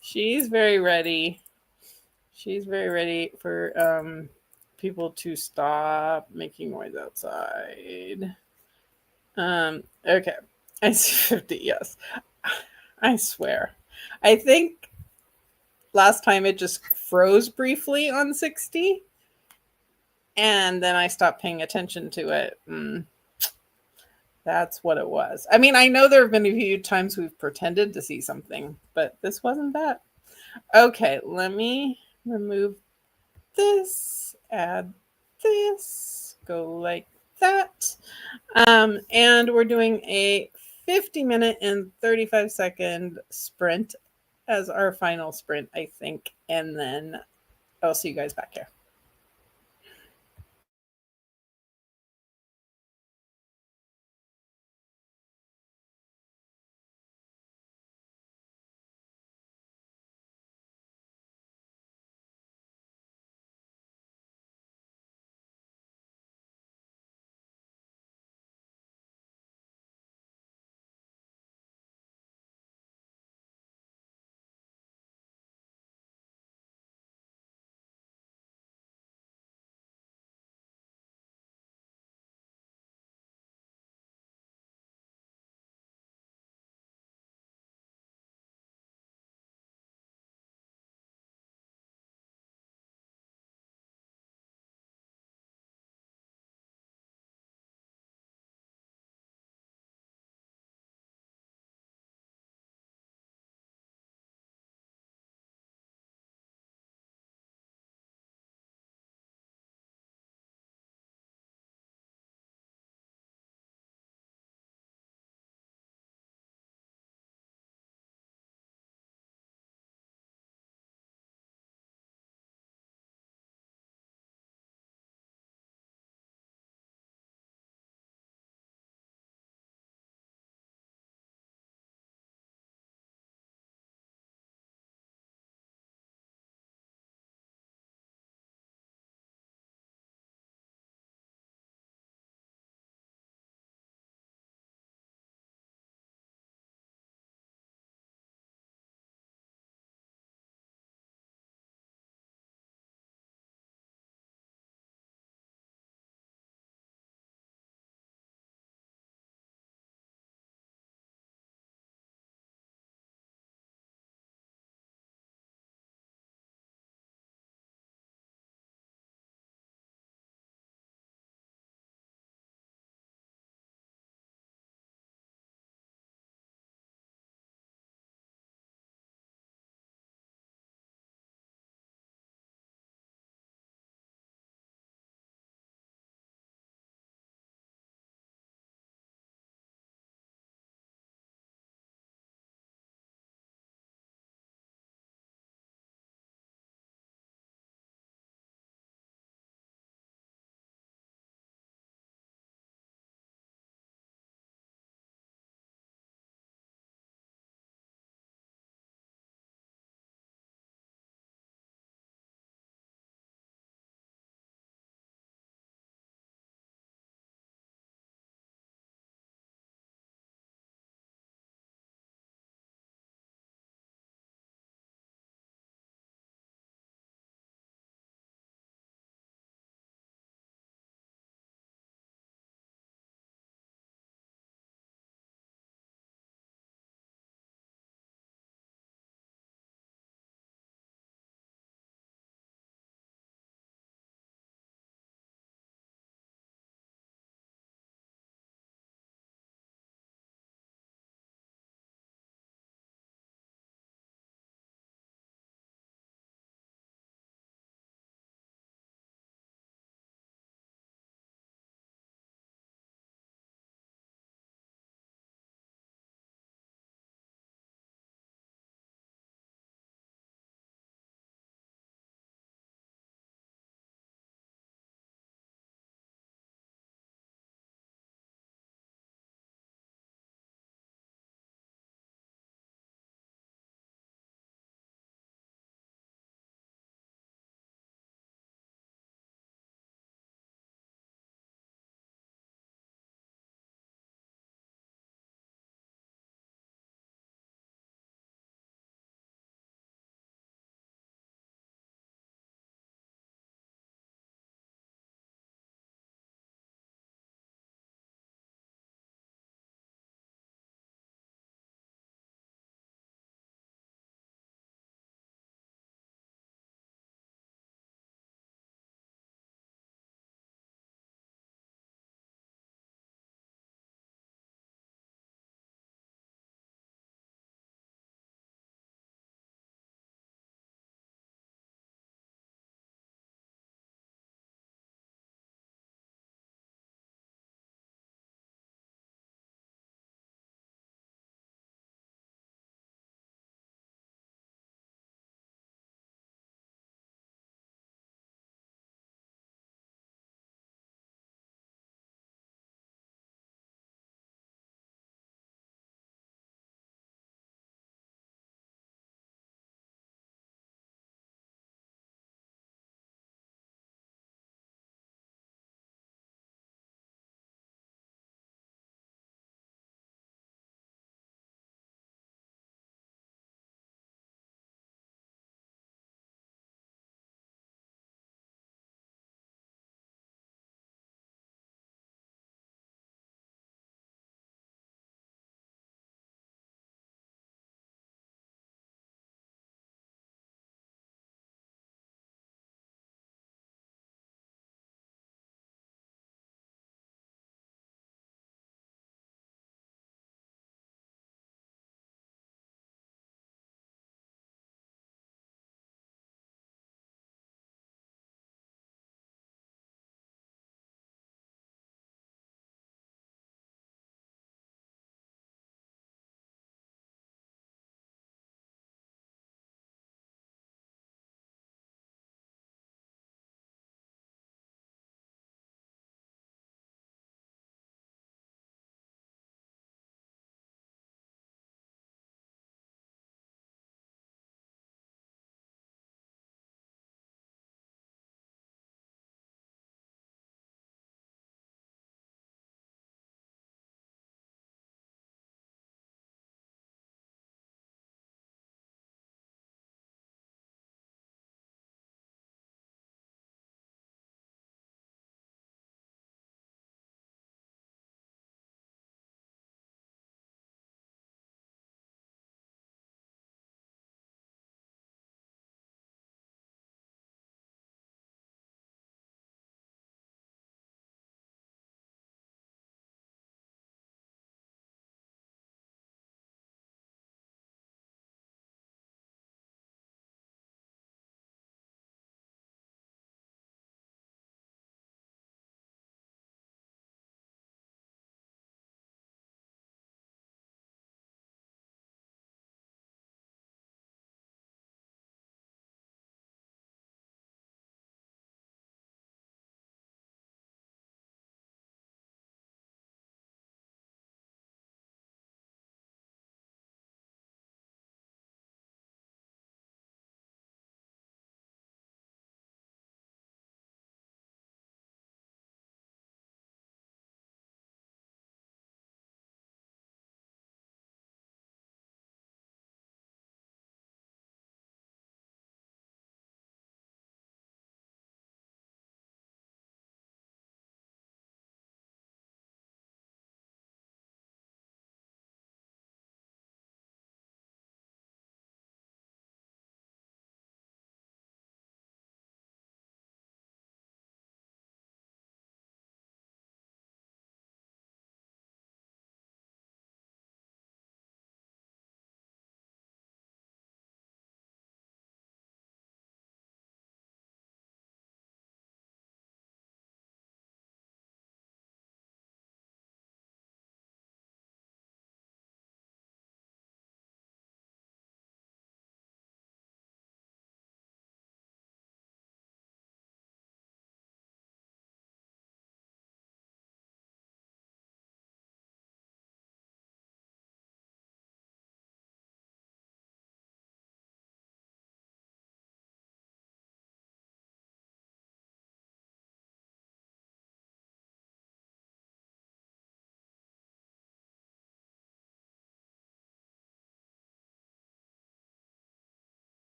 She's very ready. She's very ready for people to stop making noise outside. Okay. I see 50, yes. I swear. I think last time it just froze briefly on 60. And then I stopped paying attention to it. That's what it was. I mean, I know there have been a few times we've pretended to see something, but this wasn't that. Okay, let me remove this, add this, go like that. And we're doing a 50-minute and 35-second sprint as our final sprint, I think. And then I'll see you guys back here.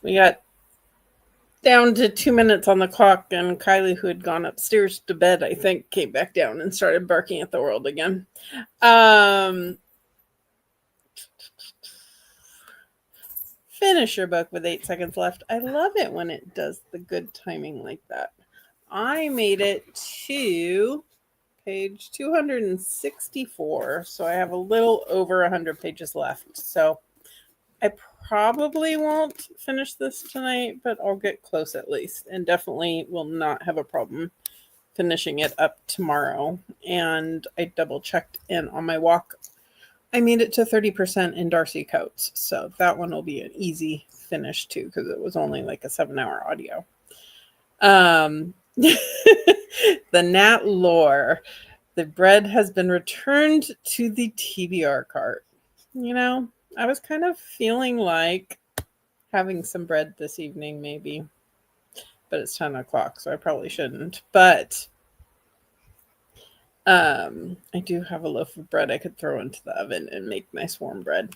We got down to 2 minutes on the clock, and Kylie, who had gone upstairs to bed, I think, came back down and started barking at the world again. Finish your book with 8 seconds left. I love it when it does the good timing like that. I made it to page 264, so I have a little over 100 pages left. So I probably won't finish this tonight, but I'll get close at least, and definitely will not have a problem finishing it up tomorrow. And I double checked in on my walk. I made it to 30% in Darcy Coates, so that one will be an easy finish too, because it was only like a 7-hour audio. The Nat lore. The bread has been returned to the TBR cart. You know, I was kind of feeling like having some bread this evening, maybe. But it's 10 o'clock, so I probably shouldn't. But I do have a loaf of bread I could throw into the oven and make nice warm bread.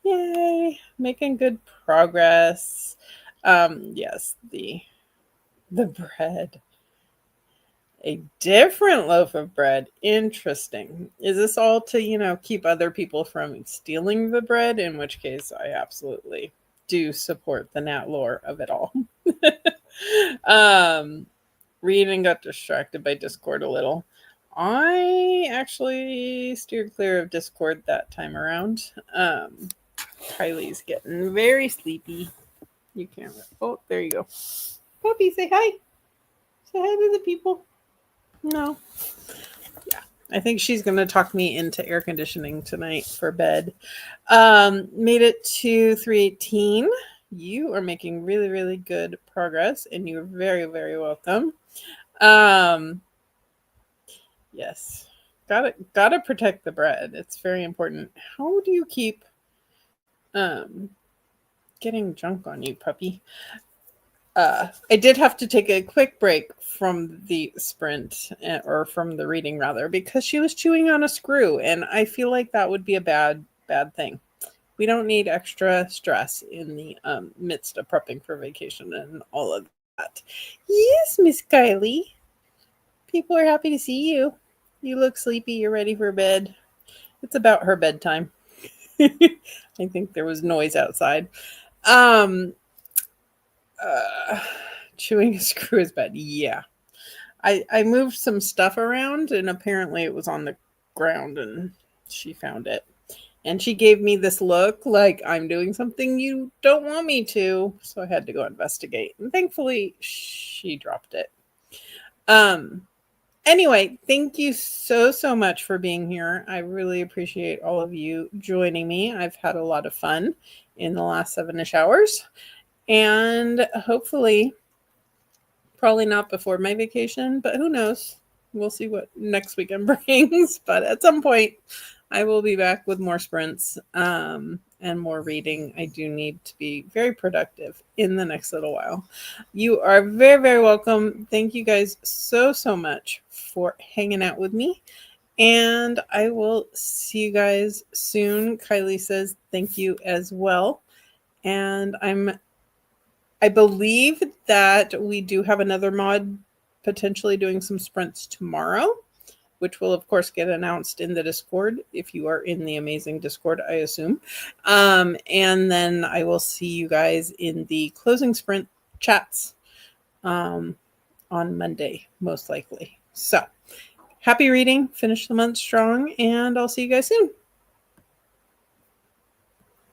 Yay, making good progress. Yes, the bread. A different loaf of bread. Interesting. Is this all to, keep other people from stealing the bread? In which case, I absolutely do support the Nat lore of it all. Read and got distracted by Discord a little. I actually steered clear of Discord that time around. Kylie's getting very sleepy. You can't. Oh, there you go. Puppy, say hi. Say hi to the people. No. Yeah. I think she's going to talk me into air conditioning tonight for bed. Made it to 318. You are making really, really good progress, and you're very, very welcome. Yes. Gotta protect the bread. It's very important. How do you keep getting junk on you, puppy? I did have to take a quick break from the sprint, or from the reading rather, because she was chewing on a screw, and I feel like that would be a bad thing. We don't need extra stress in the midst of prepping for vacation and all of that. Yes, Miss Kylie. People are happy to see you. You look sleepy. You're ready for bed. It's about her bedtime. I think there was noise outside. Chewing a screw is bad. Yeah. I moved some stuff around, and apparently it was on the ground, and she found it. And she gave me this look like I'm doing something you don't want me to. So I had to go investigate. And thankfully, she dropped it. Anyway, thank you so much for being here. I really appreciate all of you joining me. I've had a lot of fun in the last 7-ish hours. And hopefully, probably not before my vacation, but who knows? We'll see what next weekend brings. But at some point, I will be back with more sprints and more reading. I do need to be very productive in the next little while. You are very, very welcome. Thank you guys so much for hanging out with me. And I will see you guys soon. Kylie says thank you as well. And I believe that we do have another mod potentially doing some sprints tomorrow, which will, of course, get announced in the Discord if you are in the Amazing Discord, I assume. And then I will see you guys in the closing sprint chats on Monday, most likely. So happy reading. Finish the month strong, and I'll see you guys soon.